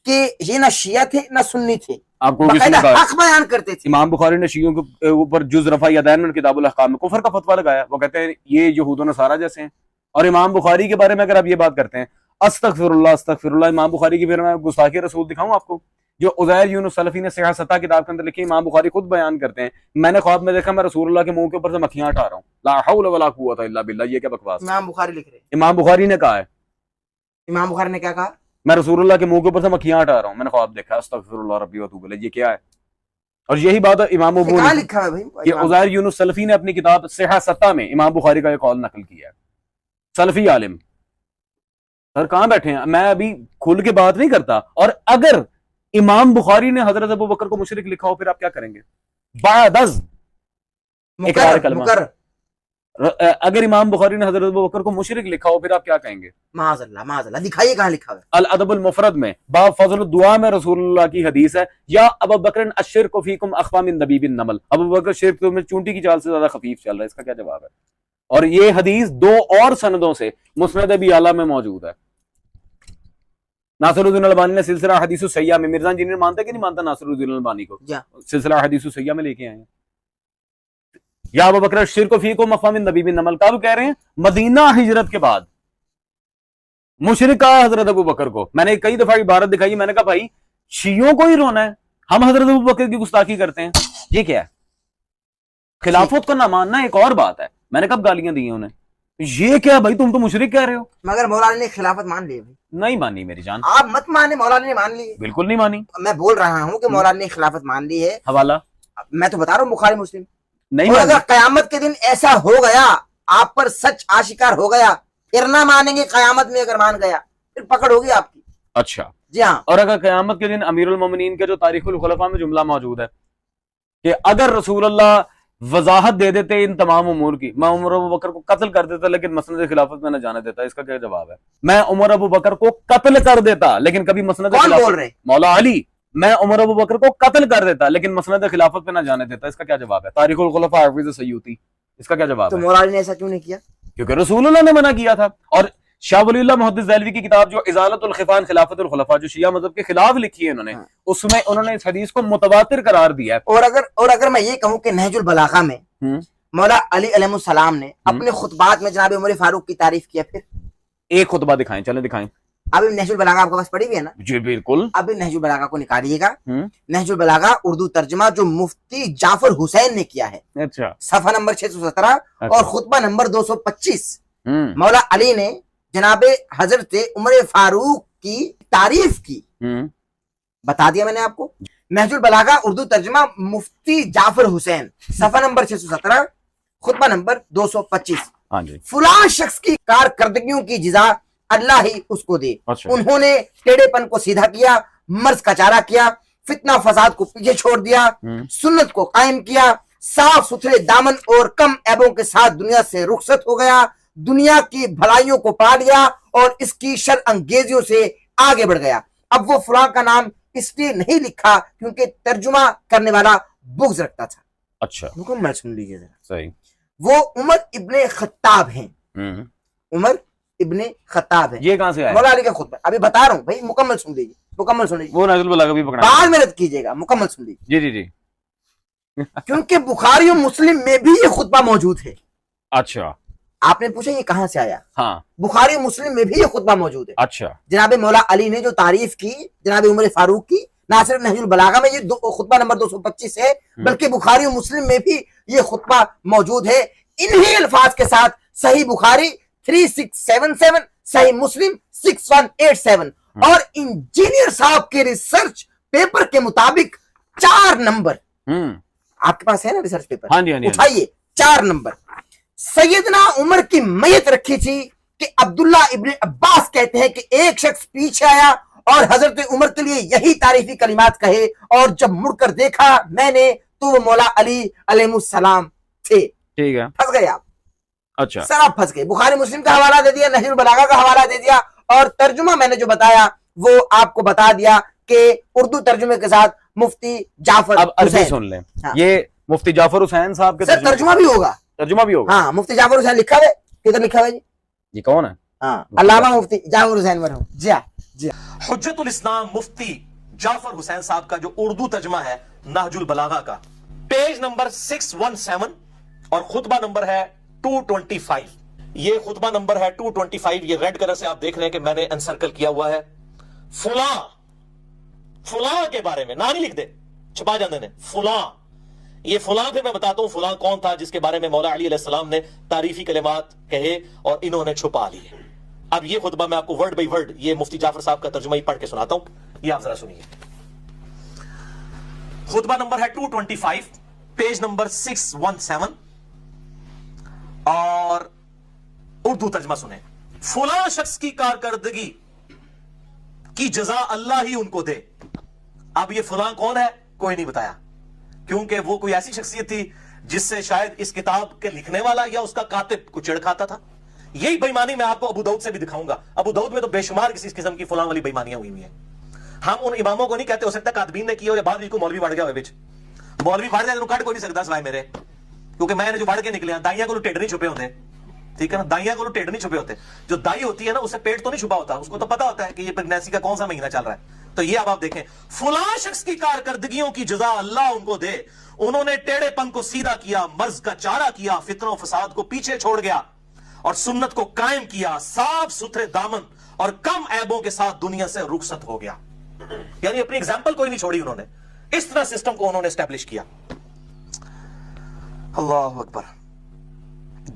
कि ये ना शिया थे ना सुन्नी थे, आपको बाकायदा किसने कहा? हक बयान करते थे। इमाम बुखारी ने शियों के ऊपर जुज रफा यदैन में किताबुल अहकाम में कुफर का फतवा लगाया। वो कहते हैं ये यहूद नसारा जैसे हैं। और इमाम बुखारी के बारे में अगर आप ये बात करते हैं, अस्तगफिरुल्लाह अस्तगफिरुल्लाह, इमाम बुखारी की फिर मैं गुस्ताखी रसूल दिखाऊं आपको, जो उज़ैर यूनुस सलफी ने सिहा सत्ता किताब के अंदर लिखी। इमाम बुखारी खुद बयान करते हैं, मैंने ख्वाब में देखा मैं रसूलुल्लाह के मुंह के ऊपर से मक्खियां हटा रहा हूं। ला हौल वला कुव्वता इल्ला बिल्लाह। ये क्या बकवास? इमाम बुखारी लिख रहे हैं। इमाम बुखारी ने कहा है, इमाम बुखारी ने क्या कहा? मैं रसूलुल्लाह के मुंह के ऊपर से मक्खियां हटा रहा हूं, मैंने ख्वाब देखा। अस्तगफिरुल्लाह रब्बी व अतूबु इलैह। ये क्या है? और यही बात है इमाम ये अबू कहाँ लिखा है भाई? ये उज़ैर यूनुस सलफी ने अपनी किताब सिहा सत्ता में इमाम बुखारी का एक कौल नकल किया है। सलफी आलिम सर कहां बैठे हैं? मैं अभी खुल के बात नहीं करता। और अगर इमाम बुखारी ने हजरत अबू बकर को मुशरिक लिखा हो, फिर आप क्या करेंगे? बादज इकरार कलमा। मुकर अगर इमाम बुखारी ने हजरत अबू बकर को मुशरिक लिखा हो, फिर आप क्या कहेंगे? माज़अल्लाह, दिखाइए कहाँ लिखा है। अल अदबुल मुफरद में बाब फजल दुआ में रसूलुल्लाह की हदीस है, या अबू बकर अश्शिरकु फीकुम अख्फा मिन दबीबिन नमल, अबू बकर शिर्क में चूंटी की चाल से ज्यादा खफीफ चल रहा है। इसका क्या जवाब है? और ये हदीस दो और सनदों से मुस्नद अबी आला में मौजूद है। नासिरुद्दीन अलबानी ने सिलसिला हदीस सैया में, मिर्जा इंजीनियर मानता है कि नहीं मानता नासिरुद्दीन अलबानी को? सिलसिला हदीस सैया में लेके आए हैं। या अबू बकर शिर्क फीकुम अख्फा मिन दबीबिन नमल, कब कह रहे हैं? मदीना हिजरत के बाद मुशरिक कहा हजरत अबू बकर को। मैंने कई दफा इबारत दिखाई, मैंने कहा भाई शियों को ही रोना है, हम हजरत अबू बकर की गुस्ताखी करते हैं, ये क्या है? खिलाफत को ना मानना एक और बात है। मैंने कब गालियां दी हैं उन्हें, ये क्या भाई, तुम तो मुशरिक कह रहे हो। मगर मौलाना ने खिलाफत मान ली भाई। नहीं मानी मेरी जान, आप मत माने, मौलाना ने मान ली है। बिल्कुल नहीं मानी। मैं बोल रहा हूँ कि मौलाना ने खिलाफत मान ली है। हवाला मैं तो बता रहा हूँ बुखारी मुस्लिम। नहीं और मानी। अगर कयामत के दिन ऐसा हो गया, आप पर सच आशिकार हो गया, फिर ना मानेंगे। कयामत में अगर मान गया फिर पकड़ होगी आपकी। अच्छा, जी हाँ। और अगर कयामत के दिन अमीरुल मोमिनीन के जो तारीखुल खुलफा में जुमला मौजूद है कि अगर रसूलुल्लाह वजाहत दे देते इन तमाम उमूर की, मैं उमर अबू बकर को कत्ल कर देता लेकिन मसनद खिलाफत में न जाने देता, इसका क्या जवाब है? मैं उमर अबू बकर को कत्ल कर देता लेकिन कभी मसनद कौन बोल रहे? मौला अली। मैं उमर अबू बकर को कत्ल कर देता लेकिन मसनद खिलाफत पे न जाने देता, इसका क्या जवाब है? तारीखुल खुलफा हाफिज सय्यूती, इसका क्या जवाब तो है? मौलाना ने ऐसा क्यों नहीं किया? क्योंकि रसूलुल्लाह ने मना किया था। और शाह वलीउल्लाह मुहद्दिस ज़ैलवी की किताब जो इज़ालतुल खिफ़ान खिलाफतुल खुलफा, जो शिया मज़हब के खिलाफ लिखी है उन्होंने, उसमें उन्होंने इस हदीस को मुतवातिर करार दिया है। और अगर मैं ये कहूँ कि नहजुल बलागा में मौला अली अलैहिस्सलाम ने अपने खुतबात में जनाब उमर फारूक की तारीफ किया, फिर एक खुतबा दिखाएं, चले दिखाएं। अभी नहजुल बलागा आपके पास पड़ी हुई है ना? जी बिल्कुल। अभी नहजुल बलागा को निकालिएगा। नहजुल बलागा उर्दू तर्जुमा जो मुफ्ती जाफर हुसैन ने किया है, अच्छा, सफा नंबर 617 अच्छा। और खुतबा नंबर 225। मौला अली ने जनाबे हजरत उमर फारूक की तारीफ की। बता दिया मैंने आपको। नहजुल बलागा उर्दू तर्जुमा मुफ्ती जाफर हुसैन, सफा नंबर 617, खुतबा नंबर 225। हाँ जी। फुलां शख्स की कारकर्दगियों की जिजा अल्लाह ही उसको दे। अच्छा। उन्होंने टेढ़ेपन को सीधा किया, मर्ज का चारा किया, फितना फसाद को पीछे छोड़ दिया, सुन्नत को कायम किया, साफ सुथरे दामन और कम ऐबों के साथ दुनिया से रुखसत हो गया, दुनिया की भलाइयों को पा लिया और इसकी शर अंगेजियों से आगे बढ़ गया। अब वो फुलां का नाम इसलिए नहीं लिखा क्योंकि तर्जुमा करने वाला बुग़्ज़ रखता था। अच्छा, मुकम्मल सुन लीजिए जरा। सही। वो उमर इब्ने खत्ताब हैं। उमर इब्ने खत्ताब है। ये कहां से आया? मौला अली का खुतबा। अभी बता रहा हूँ भाई, मुकम्मल सुन लीजिए, मुकम्मल सुन लीजिए। वो नहजुल बलागा भी पकड़ा, बाद में रद्द कीजिएगा, मुकम्मल सुन लीजिए। जी जी जी। क्योंकि बुखारी और मुस्लिम में भी ये खुतबा मौजूद है। अच्छा, आपने पूछा ये कहां से आया? हाँ, बुखारी और मुस्लिम में भी ये खुतबा मौजूद है। अच्छा। जनाब मौला अली ने जो तारीफ की जनाब उमर फारूक की, ना सिर्फ नहजुल बलागा में ये खुतबा नंबर 225 है, बल्कि बुखारी और मुस्लिम में भी ये खुतबा मौजूद है। इन्हीं अल्फाज के साथ सही बुखारी 3677, सही मुस्लिम 6187 और इंजीनियर साहब के रिसर्च पेपर के मुताबिक 4 नंबर। आपके पास है ना रिसर्च पेपर? हाँ जी, हाँ जी। उठाइए, 4 नंबर। सैयदना उमर की मैयत रखी थी कि अब्दुल्ला इब्ने अब्बास कहते हैं कि एक शख्स पीछे आया और हजरत उमर के लिए यही तारीफी कलिमात कहे, और जब मुड़कर देखा मैंने तो वो मौला अली अलैहिस्सलाम थे। ठीक है, फंस गए आप। अच्छा सर आप फंस गए। बुखारी मुस्लिम का हवाला दे दिया, नहजुल बलागा का हवाला दे दिया, और तर्जुमा मैंने जो बताया वो आपको बता दिया कि उर्दू तर्जुमे के साथ मुफ्ती जाफर। अब अरबी सुन लें। हाँ। ये मुफ्ती जाफर हुसैन साहब के सर तर्जुमा भी होगा। तर्जुमा भी होगा। हाँ, मुफ्ती जाफर हुसैन लिखा है, किधर लिखा है जी? ये कौन है? हाँ, अल्लामा मुफ्ती जाफर हुसैन मरहूम। जी हाँ, जी हाँ। हुज्जतुल इस्लाम मुफ्ती जाफर हुसैन साहब का जो उर्दू तर्जमा है नहजुल बलागा का, पेज नंबर 617 और खुतबा नंबर है 225। ये खुतबा नंबर है 225। ये रेड कलर से आप देख रहे हैं कि मैंने एनसर्कल किया हुआ है। फुला फुला के बारे में ना नहीं लिख दे, छुपा जाने ने। फुला, ये फुला फिर मैं बताता हूं फुला कौन था जिसके बारे में मौला अली अलैहिस्सलाम ने तारीफी कलिमात कहे और इन्होंने छुपा लिए। अब ये खुतबा मैं आपको वर्ड बाई वर्ड ये मुफ्ती जाफर साहब का तर्जुमा ही पढ़ के सुनाता हूं, ये आप जरा सुनिए। खुतबा नंबर है 225, पेज नंबर 617 और उर्दू तर्जुमा सुने। फुला शख्स की कारकर्दगी की जजा अल्लाह ही उनको दे। अब ये फुला कौन है, कोई नहीं बताया, क्योंकि वो कोई ऐसी शख्सियत थी जिससे शायद इस किताब के लिखने वाला या उसका कातिब को चिढ़ खाता था। यही बेईमानी मैं आपको अबू दाऊद से भी दिखाऊंगा। अबू दाऊद में तो बेशुमार किसी किस्म की फुला वाली बेईमानियां हुई हुई हैं। हम उन इमामों को नहीं कहते, हो सकता कातबीन ने किया हो या बाद को मौलवी बढ़ गया हो बिच मौलवी बढ़ जाए कट कोई नहीं सकता सिवाय मेरे, क्योंकि मैंने जो बढ़ के निकले दाइयां को टेढ़ नहीं छुपे होते, ठीक है ना, दाइयां को टेढ़ नहीं छुपे होते। जो दाई होती है ना उसे पेट तो नहीं छुपा होता, उसको तो पता होता है कि ये प्रेगनेंसी का कौन सा महीना चल रहा है। तो ये अब आप देखें, फुला शख्स की कारकर्दगियों की जजा अल्लाह उनको दे, उन्होंने टेढ़ेपन को सीधा किया, मर्ज का चारा किया, फितनों फसाद को पीछे छोड़ गया और सुन्नत को कायम किया, साफ सुथरे दामन और कम ऐबों के साथ दुनिया से रुखसत हो गया। यानी अपनी एग्जाम्पल कोई नहीं छोड़ी उन्होंने, इस तरह सिस्टम को उन्होंने एस्टेब्लिश किया। अल्लाह अकबर।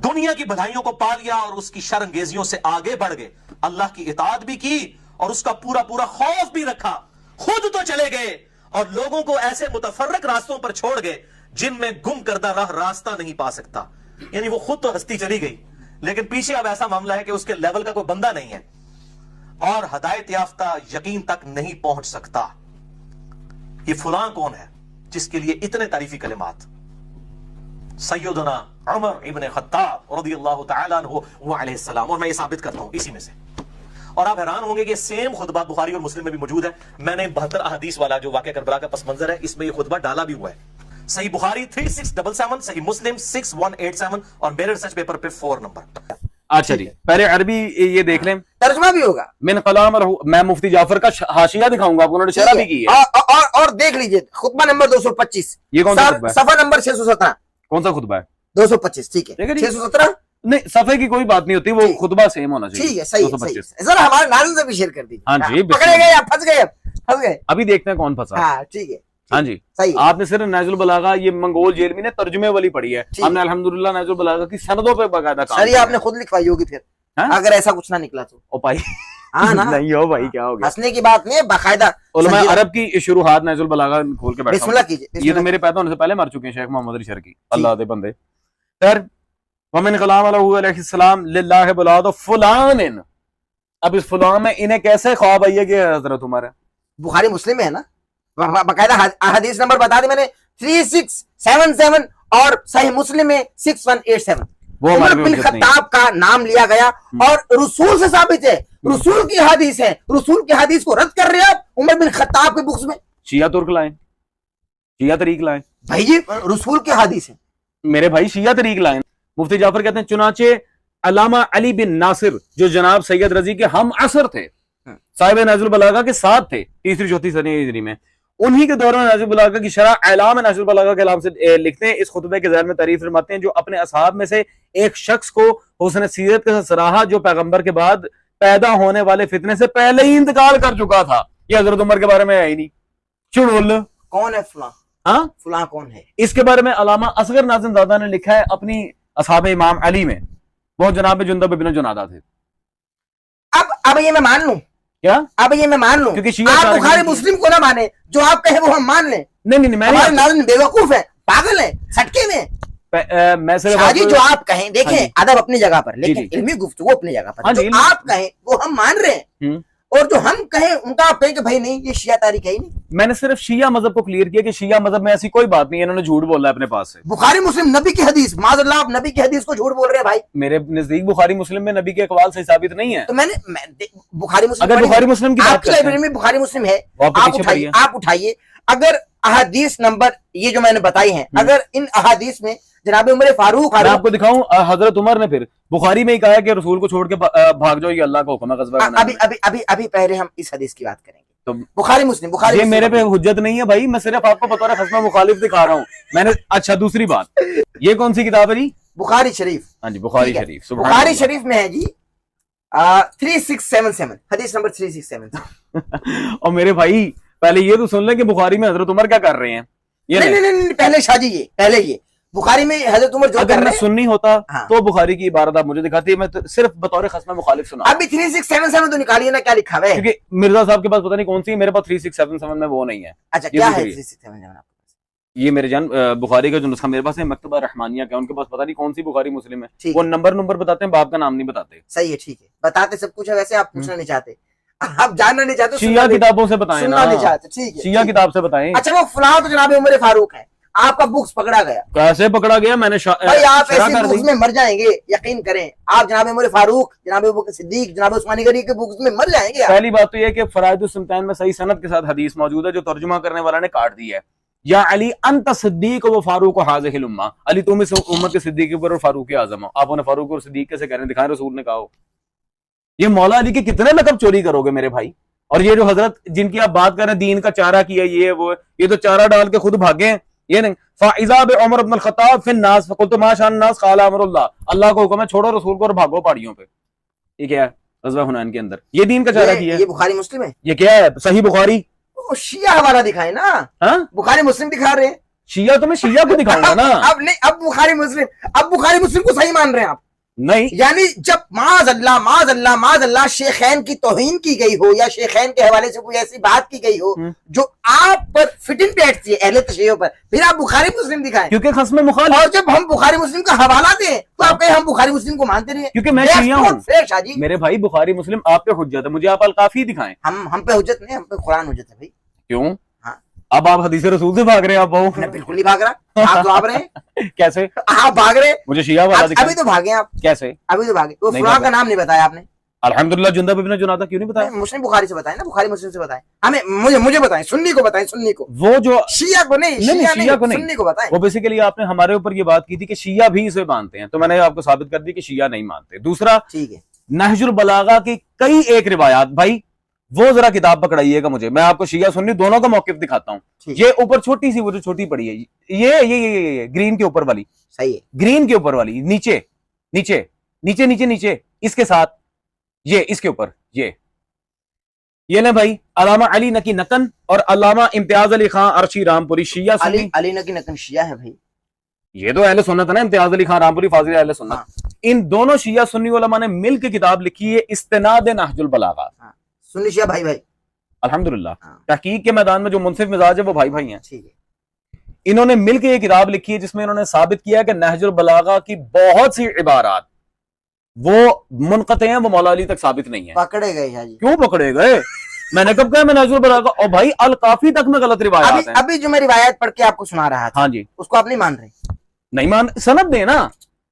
दुनिया की बधाइयों को पा लिया और उसकी शर्मगेजियों से आगे बढ़ गए, अल्लाह की इताअत भी की और उसका पूरा पूरा खौफ भी रखा, खुद तो चले गए और लोगों को ऐसे मुतफर्रक रास्तों पर छोड़ गए जिनमें गुम करदा रास्ता नहीं पा सकता। यानी वो खुद तो हस्ती चली गई, लेकिन पीछे अब ऐसा मामला है कि उसके लेवल का कोई बंदा नहीं है और हिदायत याफ्ता यकीन तक नहीं पहुंच सकता। ये फुलां कौन है जिसके लिए इतने तारीफी कलिमात? सैयदना उमर इब्न खत्ताब रज़ियल्लाहु तआला अन्हु व अलैहि सलाम। और मैं ये साबित करता हूं इसी में से, और आप हैरान होंगे कि सेम खुतबा बुखारी और मुस्लिम में भी मौजूद है। मैंने 72 अहादीस वाला जो वाक़या करबला का पस मंजर है, इसमें ये खुतबा डाला भी हुआ है। सही बुखारी 3677, सही मुस्लिम 6187 और मेरे रिसर्च पेपर पे 4 नंबर। अच्छा जी, पहले अरबी ये देख लें, तर्जुमा भी होगा। मिन कलाम मैं मुफ्ती जाफर का हाशिया दिखाऊंगा आपको, उन्होंने शरह भी की है। और देख लीजिए खुतबा नंबर 225, ये कौन सा खुतबा है? सफा नंबर 617। कौन सा खुतबा है? 225, ठीक है, 617 नहीं, सफे की कोई बात नहीं होती, वो खुतबा सेम होना चाहिए। ठीक है, सही है। सर हमारे नाज़िम से भी शेयर कर दीजिए। हाँ जी, पकड़े गए, फंस गए, फंस गए। अभी देखते हैं कौन फंसा। हाँ ठीक है, हाँ जी, सही। आपने सिर्फ नाजुल बलागा ये मंगोल जेलमी ने तर्जुमे वाली पढ़ी है, हमने अल्हम्दुलिल्लाह नाजुल बलागा की सनदों पे बाकायदा काम। सर ये आपने खुद लिखवाई होगी फिर, अगर ऐसा कुछ ना निकला तो। ओ भाई हाँ ना, नहीं हो भाई, क्या हो गया? हंसने की बात नहीं है, बाकायदा उलमा अरब की शुरुआत नाजुल बलागा खोल के बैठा। बिस्मिल्लाह कीजिए। ये तो मेरे पैदा होने से पहले मर चुके हैं शेख मोहम्मद रिशर की, अल्लाह दे बंदे। सर वमिन कलाम अलैहिस्सलाम लिल्लाहि बुलादो फुलानिन। अब इस फुलान में इन्हें कैसे ख्वाब आई है कि हजरत उमर है? बुखारी मुस्लिम में है ना, बाकायदा हदीस नंबर बता दी मैंने 3677 और सही मुस्लिम में 6187। उमर बिन खत्ताब का नाम लिया गया और रसूल से साबित है, रसूल की हदीस है, रसूल की हदीस को रद्द कर रहे हैं आप उमर बिन खत्ताब के बुक्स में। शिया तुर्क लाए, शिया तरीक लाए भाई, ये रसूल की हदीस है मेरे भाई, शिया तरीक लाए। मुफ्ती जाफर कहते हैं चुनाचे अल्लामा अली बिन नासिर जो जनाब सैयद रजी के हम असर थे, साहिब नाजुल बलागा के साथ थे 3री 4री सदी हिजरी में, उन्हीं के दौरान नाजुल बलागा की शरह एलाम नाजुल बलागा के नाम से लिखते हैं। इस खुतबे के ज़हन में तारीफ फरमाते हैं जो अपने असहाब में से एक शख्स को हुस्न सीरत के साथ सराहा जो पैगंबर के बाद पैदा होने वाले फितने से पहले ही इंतकाल कर चुका था। ये हजरत उमर के बारे में है ही नहीं। चुड़ोल कौन है फुला? हाँ, फुला कौन है? इसके बारे में अलामा असगर नाज़िमज़ादा ने लिखा है अपनी असहाब इमाम अली में, वो जनाब जुंदब इब्न जुनादा थे। अब ये मैं मान लूं क्या? अब ये मैं मान लूं क्योंकि आप बुखारी मुस्लिम को ना माने, जो आप कहे वो हम मान लें। नहीं, हमारे नाज़िम बेवकूफ है, पागल है, सटके में। मैं शादी जो आप कहें, देखें अदब अपनी जगह पर, लेकिन इल्मी गुफ्तगू अपनी जगह पर। जो आप कहें वो हम मान रहे हैं और जो हम कहें उनका आप कहें कि भाई नहीं ये शिया तारीख है ही नहीं। मैंने सिर्फ शिया मजहब को क्लियर किया कि शिया मजहब में ऐसी कोई बात नहीं है, इन्होंने झूठ बोला है अपने पास से। बुखारी मुस्लिम नबी की हदीस, माज़अल्लाह आप नबी की हदीस को झूठ बोल रहे हैं भाई। मेरे नजदीक बुखारी मुस्लिम में नबी के अकवाल से साबित नहीं है। तो मैं बुखारी मुस्लिम, अगर बुखारी मुस्लिम की आपकी लाइब्रेरी में बुखारी मुस्लिम है, आप उठाइए, अगर अहादीस नंबर ये जो मैंने बताई हैं, अगर इन अहादीस में जनाब उमर फारूक, मैं आपको दिखाऊं, हजरत उमर ने फिर बुखारी में ही कहा कि रसूल को छोड़ के भाग जाओ, ये अल्लाह का हुक्म है ग़ज़वा करने का। अभी पहले हम इस हदीस की बात करेंगे। तो बुखारी मुस्लिम, बुखारी ये मेरे पे हुज्जत नहीं है भाई, मैं सिर्फ आपको बतौर खस्मा मुखालिफ दिखा रहा हूँ मैंने। अच्छा, दूसरी बात, ये कौन सी किताब है जी? बुखारी शरीफ। हाँ जी, बुखारी शरीफ। बुखारी शरीफ में है जी 3677, हदीस नंबर 3677। और मेरे भाई पहले ये तो सुन ले कि बुखारी में हजरत उमर क्या कर रहे हैं। ये नहीं, पहले शाजी ये, पहले ये बुखारी में हजरत उमर जो अगर मैं सुन्नी होता हाँ। तो बुखारी की इबारत आप मुझे दिखाती है, मैं तो सिर्फ बतौर खस्मा मुखालिफ सुना। अभी 3677 तो निकालिए ना, क्या लिखा है? क्योंकि मिर्जा साहब के पास पता नहीं कौन सी है, मेरे पास 3677 में वो नहीं है। अच्छा, क्या है 3677? ये मेरे जान बुखारी का जो नुस्खा मेरे पास है, मकतबा रहमानिया का, उनके पास पता नहीं कौन सी बुखारी मुस्लिम है, वो नंबर बताते हैं, बाप का नाम नहीं बताते। सही है, ठीक है, बताते सब कुछ है, वैसे आप पूछना नहीं चाहते, आप जानना नहीं चाहते, शिया किताबों से बताएं सुनना ना, नहीं चाहते, ठीक है, शिया किताब से बताएं। अच्छा वो फलां तो जनाब उमर फारूक है, आपका बुक्स पकड़ा गया, कैसे पकड़ा गया? मैंने भाई आप शरह ऐसी कर बुक्स दी। में मर जाएंगे, यकीन करें, आप जनाब उमर फारूक, जनाब अबू बकर सिद्दीक, जनाब उस्मानी गनी के बुक्स में मर जाएंगे आप। पहली बात तो यह कि फराइदुस सुल्तान में सही सनद के साथ हदीस मौजूद है जो तर्जुमा करने वाला ने काट दी है, या अली अंत सिद्दीक व फारूक हाज़िहिल उम्मा, अली तुम इस उम्मत के सिद्दीक ऊपर और फारूक आजम हो। आप उन्हें फारूक और सिद्दीक कैसे कह रहे हैं? दिखाएं रसूल ने कहा हो। ये मौला अली के कितने लकब चोरी करोगे मेरे भाई? और ये जो हजरत जिनकी आप बात कर रहे हैं दीन का चारा किया, ये वो, ये तो चारा डाल के खुद भागे हैं। ये नहीं फाइजा बे उमर इब्न अल-खत्ताब फिन नास फकुल्तु मा शान नास क़ाला अमरुल्लाह, अल्लाह को हुक्म है छोड़ो रसूल को और भागो पहाड़ियों पे। ये क्या है? ग़ज़वा हुनैन के अंदर ये दीन का चारा किया है। ये बुखारी मुस्लिम है, ये क्या है? सही बुखारी। वो शिया हवाला दिखाए ना, हाँ, बुखारी मुस्लिम दिखा रहे हैं। शिया तो मैं शिया को दिखाऊंगा ना। अब नहीं, अब बुखारी मुस्लिम को सही मान रहे हैं आप, नहीं, यानी जब माज़अल्लाह शेखैन की तौहीन की गई हो या शेखैन के हवाले से कोई ऐसी बात की गई हो जो आप पर फिटिंग बैठती है अहले तशय्युह पर, फिर आप बुखारी मुस्लिम दिखाएं। क्योंकि खस्म मुखालिफ, और जब हम बुखारी मुस्लिम का हवाला दें तो आप कहें हम बुखारी मुस्लिम को मानते नहीं हैं। क्योंकि मैं That's शिया not हूँ fair, शाहजी। मेरे भाई। बुखारी मुस्लिम आप पे हुज्जत है, मुझे आप अल-काफी दिखाएं। हम पे हुज्जत नहीं, हम पे कुरान हुज्जत है भाई। क्यों? हाँ। अब आप हदीस रसूल से भाग रहे हैं। आप बहु मैं बिल्कुल नहीं भाग रहा, आप तो आप रहे हैं। कैसे? आप भाग रहे हैं, मुझे शिया वाला दिखाएं। अभी तो भागे आप, कैसे? अभी तो भागे। वो नहीं फुलां भागा। का नाम नहीं बताया आपने, अल्हम्दुलिल्लाह जुंदब इब्न जुनादा क्यों नहीं बताया? मुस्लिम बुखारी से बताए ना, बुखारी मुस्लिम से बताए हमें, मुझे बताएं, सुन्नी को बताएं, सुन्नी को, वो जो शिया को नहीं, शिया को नहीं, सुन्नी को बताएं। वो बेसिकली आपने हमारे ऊपर ये बात की थी कि शिया भी इसे मानते हैं, तो मैंने आपको साबित कर दी कि शिया नहीं मानते। दूसरा, ठीक है, नहजुल बलागा की कई एक रिवायात, भाई वो जरा किताब पकड़ाइएगा मुझे, मैं आपको शिया सुन्नी दोनों का मौकिफ दिखाता हूँ। ठीक। ये ऊपर छोटी सी, वो जो छोटी पड़ी है, ये ग्रीन के ऊपर वाली, सही है, ग्रीन के ऊपर वाली, नीचे नीचे नीचे नीचे नीचे, इसके साथ ये, इसके ऊपर ये ले भाई, अल्लामा अली नकी नकन और अल्लामा इम्तियाज अली खान अर्शी रामपुरी, शिया सुन्नी। अली नकी नकन शिया है भाई, ये तो अहले सुन्नत है ना, इम्तियाज अली खान रामपुरी फाजिल अहले सुन्नत। हाँ। इन दोनों शिया सुन्नी उलमा ने मिलकर किताब लिखी है इस्तिनाद नहजुल बलागा। सुन्नी शिया भाई भाई, अल्हम्दुलिल्लाह हाँ। तहकीक के मैदान में जो मुनसिफ मिजाज है वो भाई भाई हैं। ठीक है, इन्होंने मिलकर ये किताब लिखी है जिसमें इन्होंने साबित किया है कि नहजुल बलागा की बहुत सी इबारात वो मुनक़ते हैं, वो मौला अली तक साबित नहीं है। पकड़े गए शाहजी। क्यों पकड़े गए? मैंने कब कहा मैं नहजुल बलागा? और भाई अल काफी तक में गलत रिवायात हैं। अभी जो मैं रिवायत पढ़ के आपको सुना रहा था, हाँ जी, उसको आप नहीं मान रहे? नहीं मान, सनद दे ना।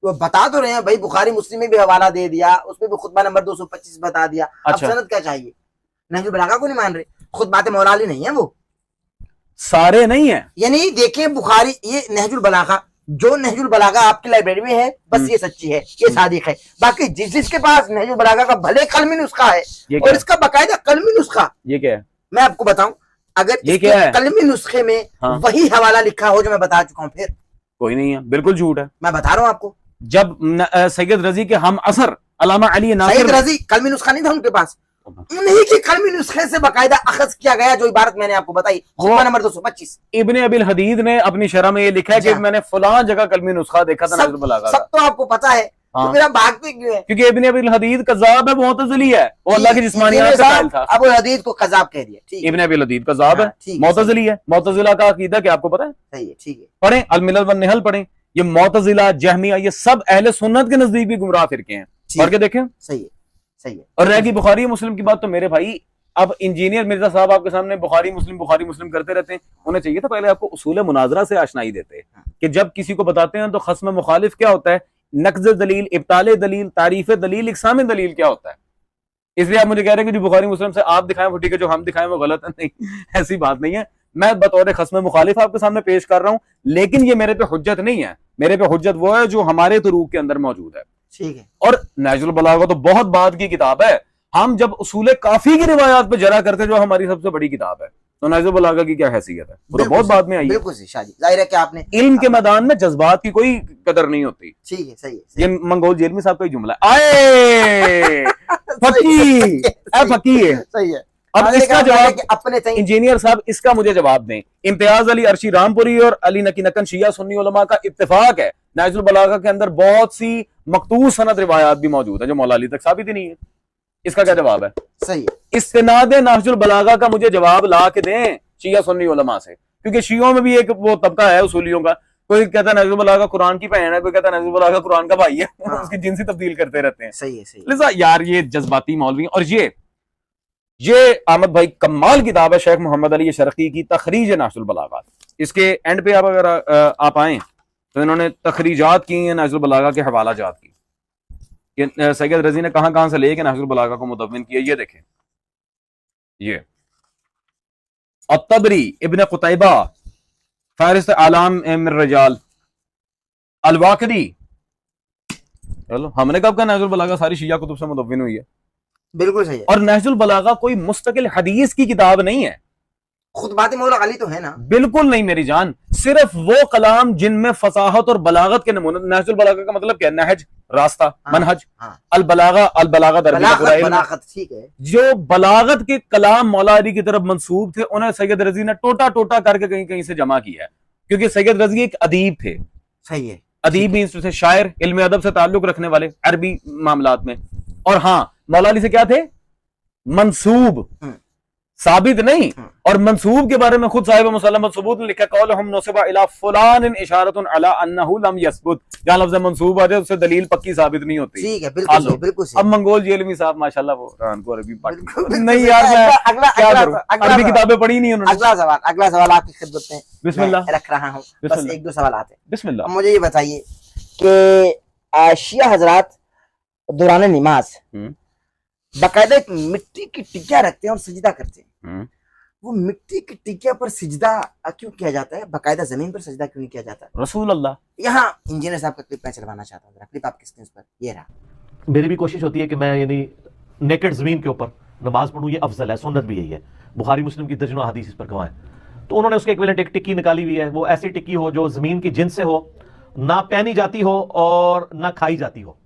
वो बता तो रहे हैं भाई, बुखारी मुस्लिम में भी हवाला दे दिया, उसमें भी खुतबा नंबर 225 बता दिया। अब अच्छा। सनद क्या चाहिए? नहजुल बलागा को नहीं मान रहे, खुतबात मौला अली नहीं है वो, सारे नहीं है। यानी देखिए बुखारी, ये नहजुल बलागा, जो नहजुल बलागा आपकी लाइब्रेरी में है बस ये सच्ची है, ये सादिक है। बाकी जिसके पास नहजुल बलागा का भले कलमी नुस्खा है ये क्या और इसका बाकायदा कलमी नुस्खा, ये क्या है? मैं आपको बताऊं, अगर ये इसके क्या है? कलमी नुस्खे में हाँ। वही हवाला लिखा हो जो मैं बता चुका हूं, फिर कोई नहीं है, बिल्कुल झूठ है। मैं बता रहा हूं आपको, जब सैयद रजी के हम असर अल्लामा अली सैयद नासिर, रजी कलमी नुस्खा नहीं था उनके पास, उन्हीं के कलमी नुस्खे से बाकायदा अखज किया गया जो इबारत मैंने आपको बताई, खुतबा नंबर 225। इब्ने अबिल हदीद ने अपनी शरह में ये लिखा है कि अच्छा। मैंने फलां जगह कलमी नुस्खा देखा था नहजुल बलागा का। सब तो आपको पता है, हाँ। तो फिर आप भागते क्यों हैं? क्योंकि इब्ने अबिल हदीद कज़ाब है, मुअतज़िली है, वो अल्लाह की जिस्मानियत का कायल था। अबू हदीद को कज़ाब कह दिया, ठीक है, इब्ने अबिल हदीद कज़ाब है, हाँ, ठीक है, मुअतज़िली है। मुअतज़िला का अकीदा क्या आपको पता है? सही है, ठीक है, पढ़ें, अल मिलल वन निहल पढ़ें। ये मुअतज़िला, जहमिया, ये सब अहले सुन्नत के नजदीक भी गुमराह फिरके हैं। पढ़ के देखें। सही है, सही है। और रहेगी बुखारी मुस्लिम की बात, तो मेरे भाई अब इंजीनियर मिर्जा साहब आपके सामने बुखारी मुस्लिम करते रहते हैं। उन्हें चाहिए था पहले आपको उसूल मुनाजरा से आशनाई देते कि जब किसी को बताते हैं तो खस्म मुखालिफ क्या होता है, नक्ज़ दलील, इब्ताल दलील, तारीफ दलील, इक़साम दलील क्या होता है। इसलिए आप मुझे कह रहे हैं कि जो बुखारी मुस्लिम से आप दिखाएं वो ठीक है, जो हम दिखाएं वो गलत है। नहीं, ऐसी बात नहीं है। मैं बतौर खस्म मुखालिफ आपके सामने पेश कर रहा हूं, लेकिन ये मेरे पे हुज्जत नहीं है। मेरे पे हुज्जत वो है जो हमारे तुरूक के अंदर मौजूद है। ठीक है, और नहजुल बलागा तो बहुत बाद की किताब है। हम जब उसूल काफी की रिवायात पे जरा करते जो हमारी सबसे बड़ी किताब है, तो नहजुल बलागा की क्या हैसियत है? वो तो बहुत बाद में आई है। बिल्कुल सही शादी, जाहिर है कि आपने इल्म के मैदान में जज्बात की कोई कदर नहीं होती। ठीक है, सही है, ये मंगोल जेलमी साहब का ही जुमला है। आए फकी, फकी है। सही है। अब इसका जवाब अपने सही इंजीनियर साहब, इसका मुझे जवाब दें। इम्तियाज अली अर्शी रामपुरी और अली नकी नकन शिया सुन्नी उलमा का इत्तेफाक है, नहजुल बलागा के अंदर बहुत सी मकतूब सनद रिवायात भी मौजूद है जो मौला अली तक साबित ही नहीं है। इसका क्या जवाब है? सही है, इस्तिनाद नहजुल बलागा का मुझे जवाब ला के दें शिया सुन्नी उलमा से, क्योंकि शियों में भी एक वो तबका है उसूलियों का कोई कहता है नजरुल बलागा कुरान की बहन है, कोई कहता है नजरुल बलागा कुरान का भाई है। हाँ। उसकी जिनसी तब्दील करते रहते हैं। सही है, सही है। लिजा यार ये जज्बाती मौलवी। और ये अहमद भाई कमाल किताब है शेख मोहम्मद अली शरकी की तखरीज नाजुल बलागा। इसके एंड पे आप अगर आप आए तो इन्होंने तखरीजात की हैं नाजुल बलागा के हवाला जात की कि सैयद रजी ने कहां से लेके नाजुल बलागा को मुदव्विन किया। ये देखें, ये अत्तबरी इब्न कुतैबा फारिस आलाम मिर रिजाल अल-वाक़िदी। चलो हमने कब कहा नाजुल बलागा सारी शिया कुतुब से मुदव्विन हुई है? बिल्कुल सही है। और नाजुल बलागा कोई मुस्तकिल हदीस की किताब नहीं है, खुतबात मौला अली तो है ना? बिल्कुल नहीं मेरी जान। सिर्फ वो कलाम जिनमें फसाहत और बलागत के नमूने। नाजुल बलागा का मतलब क्या है? नहज, रास्ता, हाँ, मनहज। हाँ। अल बलागा दरबी का पूरा इल्म। बलागत, ठीक है। जो बलागत के कलाम मौला अली की तरफ मंसूब थे उन्हें सैयद रजी ने टोटा टोटा करके कहीं कहीं से जमा किया है, क्योंकि सैयद रजी एक अदीब थे। सही है। अदीब मीन्स थे शायर, इल्म अदब से ताल्लुक रखने वाले अरबी मामलात में। और हाँ, मौला अली से क्या थे? मंसूब, साबित नहीं। और मंसूब के बारे में खुद साहिब मुसल्लम सबूत ने लिखा कौल हम नौसिबा इला फुलान इशारतुन अला अन्नहु लम यसबुत। जहां लफ्ज मंसूब आ जाए उससे दलील पक्की साबित नहीं होती। ठीक है, बिल्कुल सही, बिल्कुल सही। अब मंगोल जेलमी साहब माशाल्लाह वो को अरबी बिल्कुल नहीं यार, मैं क्या करूं, अरबी किताबें पढ़ी नहीं उन्होंने। अगला सवाल आपकी खिदमत में बिस्मिल्लाह रख रहा हूँ। बस एक दो सवाल आते हैं। बिस्मिल्लाह। मुझे ये बताइए कि शिया हजरात दौरान नमाज बाकायदा एक मिट्टी की टिकिया रखते हैं और सजदा करते हैं। वो मिट्टी की टिकिया पर सजदा क्यों किया जाता है? बाकायदा जमीन पर सजदा क्यों नहीं किया जाता? रसूल अल्लाह। यहाँ इंजीनियर साहब का क्लिप मैं चलवाना चाहता हूँ, क्लिप आपकी स्क्रीन पर ये रहा। मेरी भी कोशिश होती है कि मैं यानी नेकेड ज़मीन के ऊपर नमाज पढ़ूँ, ये अफजल है, सुन्नत भी यही है। बुखारी मुस्लिम की दर्जनों हदीस इस पर गवाह है। तो उन्होंने उसके इक्विवेलेंट एक टिक्की निकाली हुई है। वो ऐसी टिक्की हो जो ज़मीन की जिन्स से हो, ना पहनी जाती हो और ना खाई जाती हो,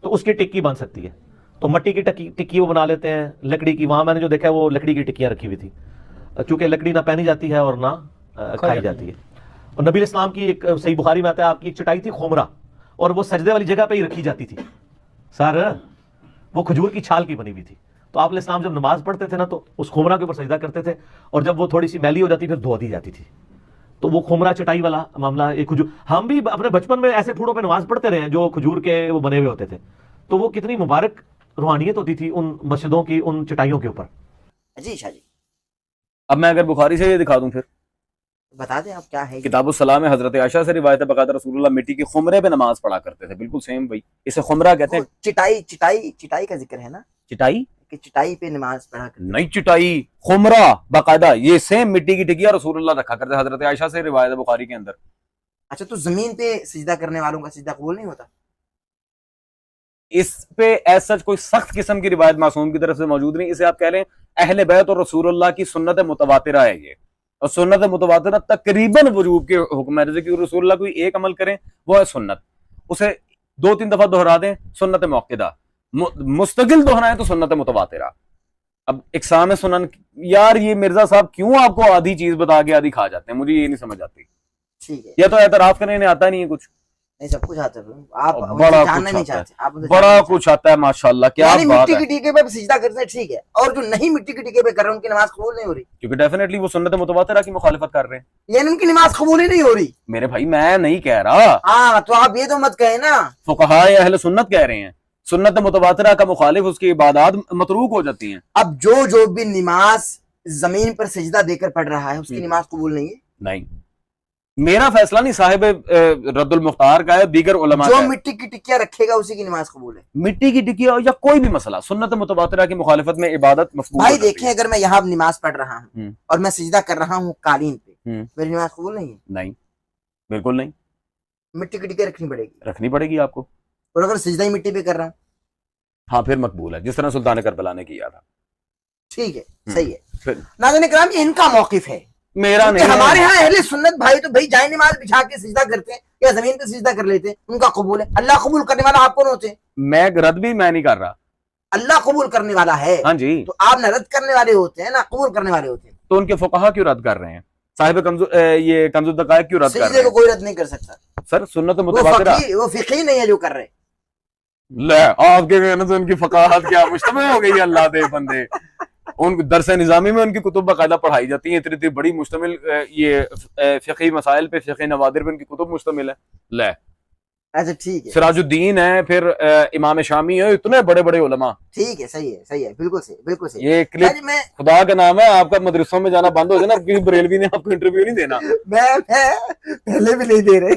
तो उसकी टिक्की बन सकती है। तो मट्टी की टिक्की वो बना लेते हैं, लकड़ी की। वहाँ मैंने जो देखा है वो लकड़ी की टिक्कियाँ रखी हुई थी, चूंकि लकड़ी ना पहनी जाती है और ना खाई जाती है। और नबी इस्लाम की एक सही बुखारी में आता है, आपकी एक चटाई थी खोमरा, और वो सजदे वाली जगह पे ही रखी जाती थी सर। वो खजूर की छाल की बनी हुई थी। तो आप इस्लाम जब नमाज पढ़ते थे ना तो उस खोमरा के ऊपर सजदा करते थे, और जब वो थोड़ी सी मैली हो जाती फिर धो दी जाती थी। तो वो खोमरा चटाई वाला मामला, एक खजूर। हम भी अपने बचपन में ऐसे ठूड़ों पे नमाज पढ़ते रहे हैं जो खजूर के वो बने हुए होते थे। तो वो कितनी मुबारक रूहानियत होती थी उन मस्जिदों की, उन चटाइयों के ऊपर। जी शाह जी, अब मैं अगर बुखारी से ये दिखा दूं फिर बता दें आप क्या है? किताबुस सलाम में हजरत आयशा से रिवायत है, बकायदा रसूलुल्लाह मिट्टी के खुमरे पे नमाज पढ़ा करते थे। बिल्कुल सेम भाई, इसे खुमरा कहते हैं। चिटाई का जिक्र है ना? चिटाई कि चिटाई पे नमाज पढ़ा करते। नहीं, चिटाई खुमरा बाकायदा ये सेम मिट्टी की टिकिया रसूलुल्लाह रखा करते। हजरत आयशा से रिवायत है बुखारी के अंदर। अच्छा, तो जमीन पे सजदा करने वालों का सजदा कबूल नहीं होता? इस पे ऐसा कोई सख्त किस्म की रिवायत मासूम की तरफ से मौजूद नहीं। इसे आप कह रहे हैं अहले बैत और रसूलुल्लाह की सुन्नत मुतवातिरा है ये। और सुन्नत मुतवातिरा तकरीबन वजूब के हुक्म है। जैसे कि रसूलुल्लाह कोई एक अमल करें वो है सुन्नत, उसे 2-3 दफा दोहरा दें सुन्नत मौक़िदा, मुस्तकिल दोहराएं तो सुन्नत मुतवातिरा। अब इकसाम सुनन, यार ये मिर्जा साहब क्यों आपको आधी चीज बता के आधी खा जाते हैं, मुझे ये नहीं समझ आती। ठीक है, या तो एतराफ करने इन्हें आता नहीं है कुछ, नहीं सब कुछ आता है। आप बड़ा जानना कुछ नहीं आता है, चाहते, आप बड़ा कुछ आता है माशाल्लाह। क्या यानी बात मिट्टी है। की टीके पे सजदा करते हैं, ठीक है, और जो नहीं मिट्टी की टीके पे कर रहे हैं उनकी नमाज कबूल नहीं हो रही, क्योंकि डेफिनेटली वो सुन्नत मुतवातिरा की मुखालिफत कर रहे हैं। यानी उनकी नमाज कबूल ही नहीं हो रही। मेरे भाई मैं नहीं कह रहा, हाँ तो आप ये तो मत कहे ना, फुकहाए अहले सुन्नत कह रहे हैं सुन्नत मुतवातिरा का मुखालिफ उसकी इबादत मतरूक हो जाती हैं। अब जो भी नमाज जमीन पर सजदा देकर पढ़ रहा है उसकी नमाज कबूल नहीं है। नहीं, मेरा फैसला नहीं, साहिब रद्दुल मुख्तार का है, दीगर उलमा जो का है। मिट्टी की टिकिया रखेगा उसी की नमाज कबूल है। मिट्टी की टिकिया या कोई भी मसला सुन्नत मुतवातिरा की मुखालिफत में इबादत मफकूर भाई हो जाती देखें, है। अगर मैं यहाँ नमाज पढ़ रहा हूँ हम्म। और मैं सजदा कर रहा हूँ कालीन पे, हम्म। मेरी नमाज कबूल नहीं है। नहीं, बिल्कुल नहीं, मिट्टी की टिकिया रखनी पड़ेगी, रखनी पड़ेगी आपको। और अगर सजदा ही मिट्टी पे कर रहा हूँ, हाँ फिर मकबूल है, जिस तरह सुल्तान करबला ने किया था। ठीक है, सही है। फिर नाज़रीन किराम, ये इनका मौकिफ है, मेरा नहीं है। हमारे यहाँ अहले सुन्नत भाई तो भाई जाए नमाज बिछा के सजदा करते हैं या जमीन पे सजदा कर लेते हैं, उनका कबूल है। अल्लाह कबूल करने वाला आप कौन होते हैं? मैं रद्द भी मैं नहीं कर रहा। अल्लाह कबूल करने वाला है, हाँ जी, तो आप ना रद्द करने वाले होते हैं ना कबूल करने वाले होते हैं। तो उनके फुकहा क्यों रद्द कर रहे हैं? साहिब ये कंजुल दकायक क्यों रद्द कर रहे सजदे को हैं? कोई रद्द नहीं कर सकता, सर सुन्नत वो मुतवातिरा फिकी नहीं है जो कर रहे। ले आपके कहने से उनकी फकाहत क्या मुश्तमिल हो गई, अल्लाह दे बंदे। उन दरस निज़ामी में उनकी कुतुब बाकायदा पढ़ाई जाती है, इतनी इतनी बड़ी मुश्तमिल ये फ़िक़ही मसाइल पे, फ़िक़ही नवादिर पे उनकी कुतुब मुश्तमिल है। ले अच्छा ठीक है, सिराजुद्दीन है, फिर इमाम शामी है, इतने बड़े बड़े उलमा। ठीक है, सही है, सही है, बिल्कुल सही, बिल्कुल सही। ये क्लिप शाह जी, मैं खुदा का नाम है, आपका मदरसों में जाना बंद हो जाए ना, किसी बरेलवी ने आपको इंटरव्यू नहीं देना। पहले भी नहीं दे रहे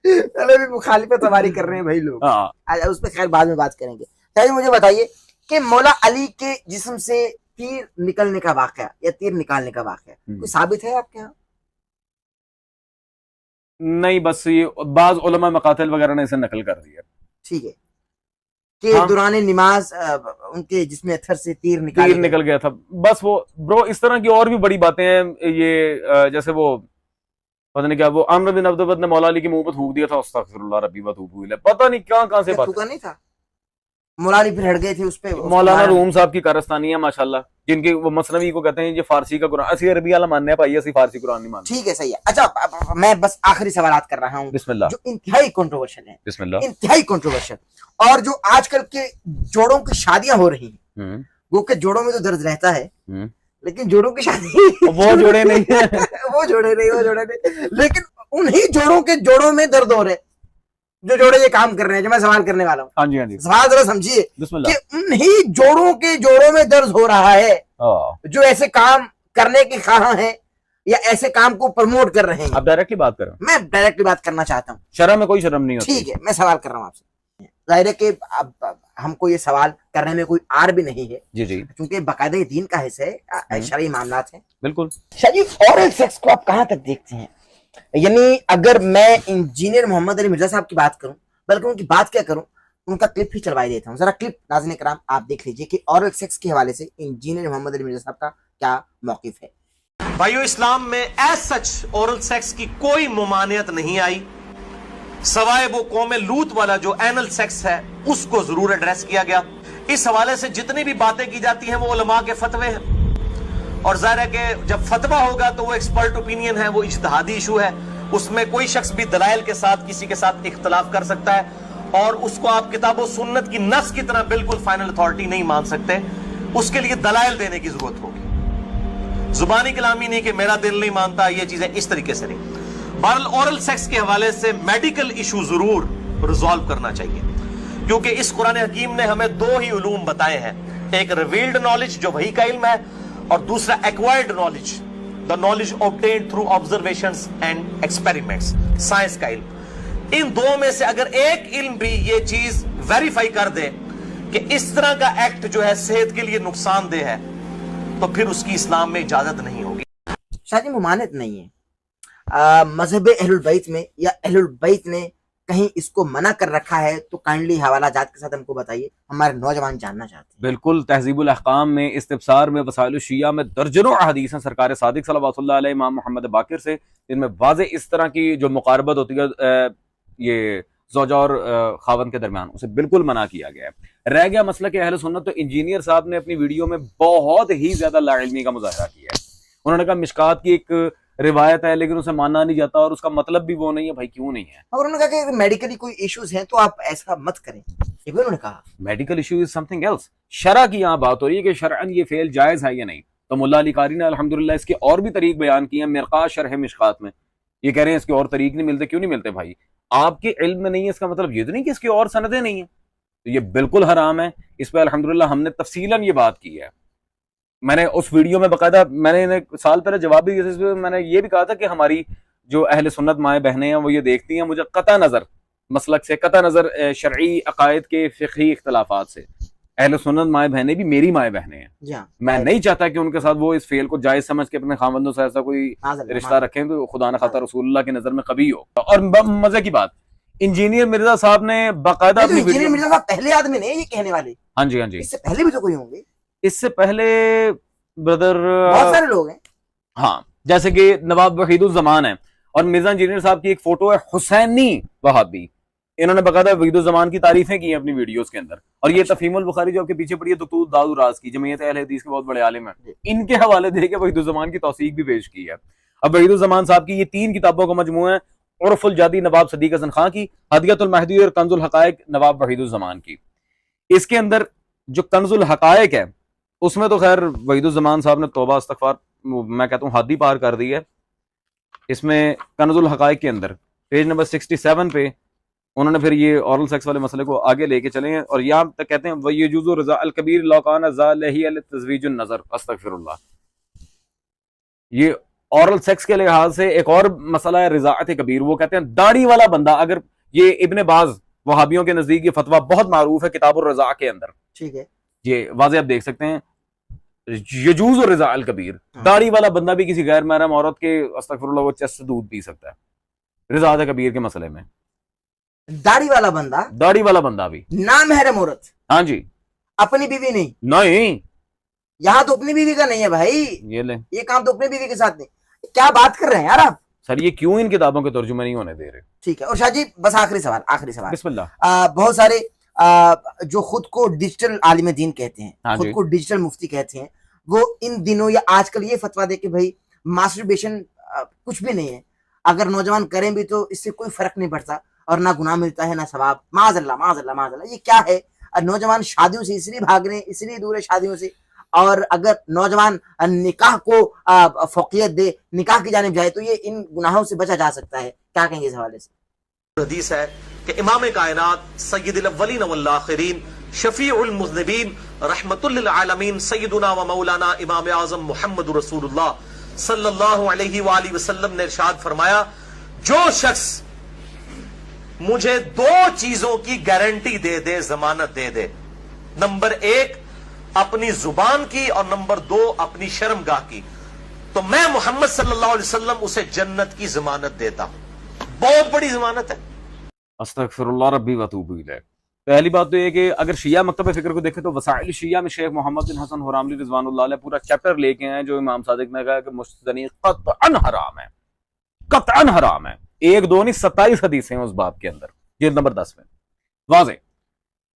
पहले भी मुखालिफत हमारी कर रहे हैं भाई लोग। हाँ आज उस पर खैर बाद में बात करेंगे। शाह जी मुझे बताइए कि मौला अली के जिस्म से तीर निकलने का वाकया या तीर निकालने का वाकया कोई साबित है आपके यहाँ? नहीं, बस ये बाज उलमा मकातिल वगैरह ने इसे नकल कर दिया। ठीक है कि हाँ। दौरान नमाज उनके जिसमें अथर से तीर निकल गया था, बस वो ब्रो इस तरह की और भी बड़ी बातें हैं। ये जैसे वो पता नहीं क्या, वो आमर बिन अब्दुल ने मौला अली के मुंह पर थूक दिया था, अस्तगफिरुल्लाह रब्बी व तूबू इलैह, पता नहीं कहां से बात। थूका नहीं था, मौला अली फिर हट गए थे उस पे। मौलाना रूम साहब की कारस्तानी है माशाल्लाह, जिनकी वो मसनवी को कहते हैं ये फारसी का कुरान, असली अरबी वाला मानने भाई, असली फारसी कुरान नहीं मानते। ठीक है, सही है। अच्छा मैं बस आखिरी सवाल कर रहा हूँ बिस्मिल्लाह। जो इंतहाई कंट्रोवर्शियल है, बिस्मिल्लाह। इंतहाई कंट्रोवर्शियल, और जो आजकल के जोड़ों की शादियां हो रही हैं, वो के जोड़ों में तो दर्द रहता है, लेकिन जोड़ों की शादी वो जोड़े नहीं है वो जोड़े नहीं, लेकिन उन्हीं जोड़ों के जोड़ों में दर्द हो रहे, जो जोड़े ये काम कर रहे हैं, जो मैं सवाल करने वाला हूँ। हाँ जी, हाँ जी, सवाल जरा समझिए बिस्मिल्लाह। कि उन्हीं जोड़ों के जोड़ों में दर्द हो रहा है जो ऐसे काम करने के ख़्वाह हैं या ऐसे काम को प्रमोट कर रहे हैं। आप डायरेक्टली बात करें, मैं डायरेक्टली बात करना चाहता हूँ, शर्म में कोई शर्म नहीं होती। ठीक है, मैं सवाल कर रहा हूँ आपसे। जाहिर है कि अब हमको ये सवाल करने में कोई आर भी नहीं है, जी जी, क्योंकि बाकायदा ये दीन का हिस्सा है, शरई मामलात है। बिल्कुल। शाह जी, ओरल सेक्स को आप कहाँ तक देखते हैं? यानी अगर मैं इंजीनियर मोहम्मद अली मिर्जा साहब की बात करूं, बल्कि उनकी बात क्या करूं, उनका क्लिप ही चलवाई देता हूं। जरा क्लिप नाज़रीन किराम आप देख लीजिए कि ओरल सेक्स के हवाले से इंजीनियर मोहम्मद अली मिर्जा साहब का क्या मौकिफ है। भाइयों, इस्लाम में एज सच ओरल सेक्स की कोई मुमानियत नहीं आई, सवाए वो कौम लूत वाला जो एनल सेक्स है उसको जरूर एड्रेस किया गया। इस हवाले से जितनी भी बातें की जाती हैं वो उलमा के फतवे हैं, और जाहिर है कि जब फतवा होगा तो वो एक्सपर्ट ओपिनियन है, वो इज्तिहादी इशू है, उसमें कोई शख्स भी दलाइल के साथ किसी के साथ इख्तलाफ कर सकता है, और उसको आप किताब सुन्नत की नस की तरह बिल्कुल फाइनल अथॉरिटी नहीं मान सकते। उसके लिए दलाइल देने की जरूरत होगी, जुबानी कलामी नहीं कि मेरा दिल नहीं मानता, ये चीजें इस तरीके से नहीं। बहरहाल ओरल सेक्स के हवाले से मेडिकल इशू जरूर रिजॉल्व करना चाहिए, क्योंकि इस कुरान हकीम ने हमें दो ही उलूम बताए हैं, एक रिवील्ड नॉलेज जो वही का इल्म है, और दूसरा acquired knowledge, the knowledge obtained through observations and experiments, science का इल्म। इन दो में से अगर एक इल्म भी ये चीज वेरीफाई कर दे कि इस तरह का एक्ट जो है सेहत के लिए नुकसानदेह है, तो फिर उसकी इस्लाम में इजाजत नहीं होगी। शायद मुमानित नहीं है मजहब अहलुल बैत में, या अहलुल बैत ने कहीं इसको मना कर रखा है, तो काइंडली हवाला जात के साथ हमको बताइए, हमारे नौजवान जानना चाहते हैं। बिल्कुल, तहजीबुल अहकाम में, इस्तिब्सार में, वसाइल शिया में दर्जनों अहदीस हैं सरकार सादिक सल्लल्लाहु अलैहि इमाम मोहम्मद बाकिर से, जिनमें वाज़े इस तरह की जो मुकारबत होती है ये ज़ौजा और खावन के दरमियान, उसे बिल्कुल मना किया गया है। रह गया मसला कि अहले सुन्नत, तो इंजीनियर साहब ने अपनी वीडियो में बहुत ही ज्यादा लाइल्मी का मुजाहरा किया है। उन्होंने कहा मिशकात की एक रिवायत है, लेकिन उसे मानना नहीं जाता, और उसका मतलब भी वो नहीं है। भाई क्यों नहीं है? और उन्होंने कहा कि मेडिकली कोई इश्यूज हैं तो आप ऐसा मत करें, ये भी उन्होंने कहा। Medical issue is something else. शरअ की यहाँ बात हो रही है कि शरअन ये फेल जायज है या नहीं। तो मुल्ला अली कारी ने अल्हम्दुलिल्लाह इसके और भी तरीक बयान किए हैं। मिरकात शरह मिशकात में ये कह रहे हैं इसके और तरीक नहीं मिलते। क्यों नहीं मिलते भाई? आपके इल्म में नहीं है, इसका मतलब ये तो नहीं कि इसकी और सनदें नहीं है। तो ये बिल्कुल हराम है। इस पर अल्हम्दुलिल्लाह हमने तफसीलन ये बात की है। मैंने उस वीडियो में बकायदा मैंने साल पहले जवाब भी दिया, मैंने ये भी कहा था कि हमारी जो अहले सुन्नत माएँ बहनें हैं वो ये देखती हैं मुझे कता नज़र मसलक से, कता नज़र शरई अकायद के फ़िक़ही इख्तलाफात से। अहले सुन्नत माएँ बहनें भी मेरी माएँ बहनें हैं। मैं नहीं चाहता कि उनके साथ वो इस फेल को जायज़ समझ के अपने खामंदों से ऐसा कोई रिश्ता रखें तो खुदा न खाता रसूलुल्लाह की नज़र में कभी हो। और मजे की बात, इंजीनियर मिर्जा साहब ने बाकायदा अपनी इंजीनियर मिर्जा साहब पहले आदमी नहीं ये कहने वाले। हाँ जी, हाँ जी, इससे पहले भी तो कोई होंगे। इससे पहले ब्रदर बहुत सारे लोग हैं। हाँ, जैसे कि नवाब वहीदुज़्ज़मान है, और मिर्जा इंजीनियर साहब की एक फोटो है हुसैनी वहाबी। इन्होंने बकायदा वहीदुज़्ज़मान की तारीफें की हैं अपनी वीडियोस के अंदर। और ये तफहीमुल बुखारी जो आपके पीछे पड़ी है दुक्तूर दाऊद राज की, जमीयत अहले हदीस के बहुत बड़े आलिम हैं, इनके हवाले दे के वहीदुज़्ज़मान की तौसीक भी पेश की है। अब वहीदुज़्ज़मान साहब की ये 3 किताबों का मजमूआ है, उर्फुल जादी नवाब सदीक हसन खां की, हदियतुल महदी और कंजुल हकायक नवाब वहीदुज़्ज़मान की। इसके अंदर जो कंजुल हकायक है उसमें तो खैर वहीदुज़्ज़मान साहब ने तौबा इस्तग़फ़ार, मैं कहता हूँ, हद ही पार कर दी है। इसमें कन्ज़ुल हक़ाइक़ के अंदर पेज नंबर 67 पे उन्होंने फिर ये औरल सेक्स वाले मसले को आगे लेके चले हैं और यहाँ तक कहते हैं वयजुज़ु रज़ा अल कबीर लौ कान ज़ालही अल तज़वीजुन नज़र। अस्तग़फिरुल्लाह। ये औरल सेक्स के लिहाज से एक और मसला है रिज़ाअत कबीर। वो कहते हैं दाढ़ी वाला बंदा, अगर ये इब्ने बाज वहाबियों के नजदीक ये फतवा बहुत मारूफ है किताबुर रज़ा के अंदर, ठीक है, ये वाज़े आप देख सकते हैं, यजूज़ु रिज़ा अल कबीर, दाढ़ी वाला बंदा भी किसी गैर महरम औरत के अस्तग़फिरुल्लाह वो चेस्ट से दूध पी सकता है रिज़ाअत कबीर के मसले में। दाढ़ी वाला बंदा भी ना महरम औरत, हाँ जी, अपनी बीवी नहीं, यहाँ तो अपनी बीवी का नहीं है भाई, ये ले, ये काम तो अपनी बीवी के साथ नहीं। क्या बात कर रहे हैं यार आप सर, ये क्यों इन किताबों के तर्जुमे नहीं होने दे रहे? ठीक है। और शाह जी बस आखिरी सवाल बिस्मिल्लाह। बहुत सारे जो खुद को डिजिटल आलिम दीन कहते हैं, हाँ खुद को डिजिटल मुफ्ती कहते हैं, वो इन दिनों या आजकल ये फतवा दे कि भाई मास्टरबेशन कुछ भी नहीं है, अगर नौजवान करें भी तो इससे कोई फर्क नहीं पड़ता और ना गुनाह मिलता है ना सवाब। माज़अल्लाह, ये क्या है? नौजवान शादियों से इसलिए भाग रहे हैं, इसलिए दूर है शादियों से, और अगर नौजवान निकाह को फौकियत दे, निकाह की जानिब जाए, तो ये इन गुनाहों से बचा जा सकता है। क्या कहेंगे इस हवाले से? हदीस है कि इमाम कायनात सय्यदुल अव्वलीन वल आखिरीन शफीउल मुज़निबीन रहमतुल लिल आलमीन सय्यदुना व मौलाना इमाम आज़म मुहम्मदुर रसूलुल्लाह सल्लल्लाहु अलैहि वसल्लम ने इरशाद फरमाया, जो शख्स मुझे दो चीजों की गारंटी दे दे, जमानत दे दे, नंबर एक अपनी जुबान की और नंबर दो अपनी शर्मगाह की, तो मैं मोहम्मद सल्लल्लाहु अलैहि वसल्लम उसे जन्नत की जमानत देता हूं। बहुत बड़ी जमानत है। अस्तगफिरुल्लाह रब्बी व अतूबु इलैह। पहली बात तो ये कि अगर शिया मकतब फिक्र को देखें तो वसाइल शिया में शेख मोहम्मद बिन हसन हुरामली रिज़वानुल्लाह अलैह पूरा चैप्टर लेके हैं, जो इमाम सादिक ने कहा कि मुस्तनी क़त्अन हराम है, क़त्अन हराम है। 1 2 नहीं 27 हदीसें हैं उस बाब के अंदर, जिल्द नंबर 10 में वाज़े।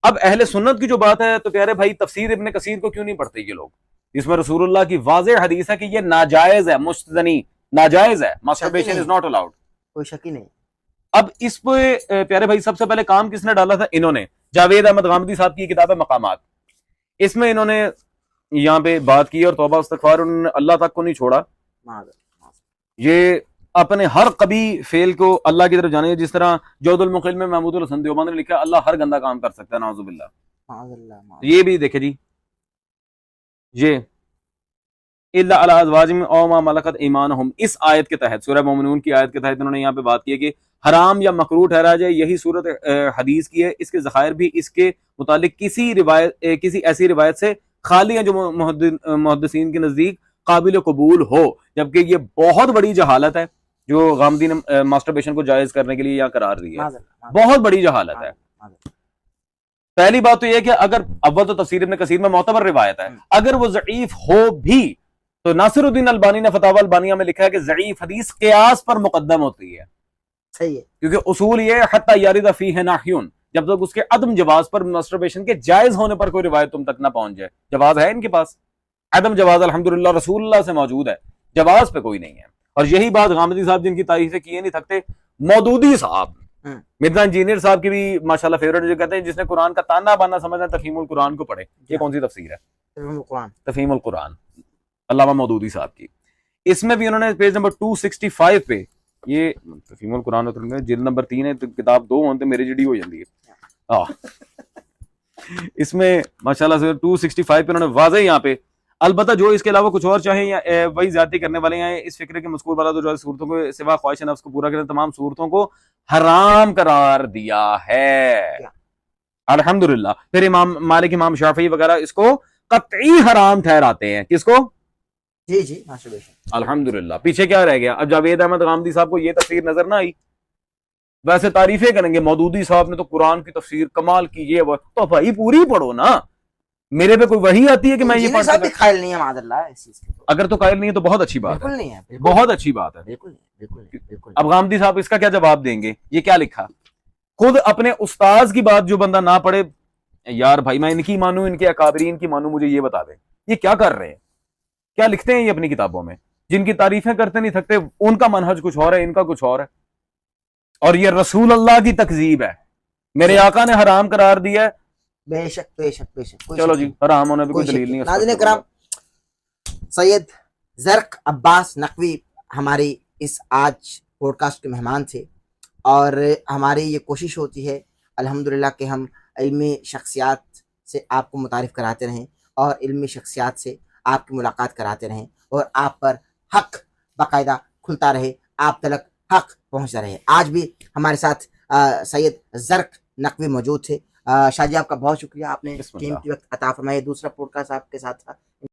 अब अहले सुन्नत की जो बात है तो प्यारे भाई तफसीर इब्ने कसीर को क्यों नहीं पढ़ते ये लोग? इसमें रसूलुल्लाह की वाज़े हदीस है कि ये नाजायज है, मुस्तनी नाजायज है, मास्टरबेशन इज नॉट अलाउड, कोई शक ही नहीं। अब इस पे प्यारे भाई सबसे पहले काम किसने डाला था? इन्होंने, जावेद अहमद गामदी साहब की किताब है मकामात, इसमें इन्होंने यहाँ पे बात की और तौबा इस्तग़फ़ार, उन्होंने अल्लाह तक को नहीं छोड़ा, ये अपने हर कभी फेल को अल्लाह की तरफ जाने, जिस तरह जौदुल मुक़िल में महमूदुल हसन देवबंद ने लिखा अल्लाह हर गंदा काम कर सकता है, नाउज़ुबिल्लाह। ये भी देखे जी, ये इल्ला अला अज़वाजिहिम औ मा मलकत ईमानुहुम, इस आयत के तहत, सूरह मोमिनून की आयत के तहत उन्होंने यहाँ पे बात की है कि हराम या मकरूह ठहरा जाए, यही सूरत हदीस की है। इसके ज़खायर भी इसके मुतालिक किसी ऐसी रिवायत से खाली है जो मुहद्दिसीन के नज़दीक काबिल कबूल हो, जबकि ये बहुत बड़ी जहालत है जो गामदी ने मास्टरबेशन को जायज करने के लिए यहाँ करार दी है, बहुत बड़ी जहालत है। पहली बात तो यह कि अगर अव्वल तो तफसीर इब्न कसीर में मोतबर रिवायत है, अगर वो ज़ईफ हो भी तो नासिरुद्दीन अलबानी ने फतावा अलबानिया में लिखा है कि ज़ईफ हदीस क़ियास पर मुकद्दम होती है। सही है, क्योंकि उसूल ये हत्ता यारिद फीह नाहियुन, जब तक उसके अदम जवाज पर, मास्टरबेशन के जायज होने पर कोई रिवायत तुम तक ना पहुंच जाए। जवाज है इनके पास, अदम जवाज अल्हम्दुलिल्लाह रसूलुल्लाह से मौजूद है, जवाज पे कोई नहीं है। और यही बात गामदी साहब जिनकी तारीफें किए नहीं थकते, मौदूदी साहब, मिर्जा इंजीनियर साहब की भी माशाल्लाह फेवरेट, जो कहते हैं जिसने कुरान का ताना बाना समझना तफहीमुल कुरान को पढ़े। ये कौन सी तफसीर है? तफहीमुल कुरान, अल्लामा मौदूदी साहब की। इसमें भी उन्होंने पेज नंबर 265 पे, ये तफहीमुल कुरान जिल्द नंबर 3 है, तो किताब 2 होने मेरी जड़ी हो जाती है। इसमें माशाल्लाह से 265 पे उन्होंने वाज़े यहाँ पे, अलबत्ता जो इसके अलावा कुछ और चाहे या वही ज्यादती करने वाले हैं, इस फिक्र के मज़कूर वाला तो जो सूरतों को सिवा ख्वाहिश नफ्स को पूरा करने तमाम सूरतों को हराम करार दिया है, अल्हम्दुलिल्लाह। फिर इमाम मालिक, इमाम शाफी वगैरह इसको कतई हराम ठहराते हैं। किसको? जी जी, माशाल्लाह, अल्हम्दुलिल्लाह। पीछे क्या रह गया? अब जावेद अहमद गामदी साहब को ये तफसीर नजर ना आई, वैसे तारीफें करेंगे मौदूदी साहब ने तो कुरान की तफसीर कमाल की, ये वो, तो भाई पूरी पढ़ो ना। मेरे पे कोई वही आती है कि मैं ये पढ़ता हूं? कायल नहीं है मादल्लाह इस चीज की। अगर तो कायल नहीं है तो बहुत अच्छी बात है, नहीं है, बहुत अच्छी बात है। बिल्कुल। अब गामदी साहब इसका क्या जवाब देंगे? ये क्या लिखा? खुद अपने उस्ताद की बात जो बंदा ना पढ़े, यार भाई मैं इनकी मानूं, इनके अकाबरीन की मानूं, मुझे ये बता दे ये क्या कर रहे हैं, क्या लिखते हैं ये अपनी किताबों में? जिनकी तारीफें करते नहीं थकते, उनका मनहज कुछ और है, इनका कुछ और है। और ये रसूल अल्लाह की तकजीब है, मेरे आका ने हराम करार दिया है, बेशक बेशक बेशक, कोई चलो शक जी, नहीं, हराम होने पे कोई कोई शक दलील नहीं नहीं। है। नाज़रीन कराम, सैयद ज़र्क अब्बास नकवी हमारी इस आज पॉडकास्ट के मेहमान थे, और हमारी ये कोशिश होती है अल्हम्दुलिल्लाह कि हम इल्मी शख्सियात से आपको मुतारिफ़ कराते रहें और इल्मी शख्सियात से आपकी मुलाकात कराते रहें, और आप पर हक़ बाकायदा खुलता रहे, आप तक हक़ पहुँचता रहे। आज भी हमारे साथ सैयद ज़र्क नकवी मौजूद थे। शाह जी, आपका बहुत शुक्रिया, आपने बिस्मिल्लाह। कीमती वक्त अता फरमाया। दूसरा पॉडकास्ट आपके साथ था।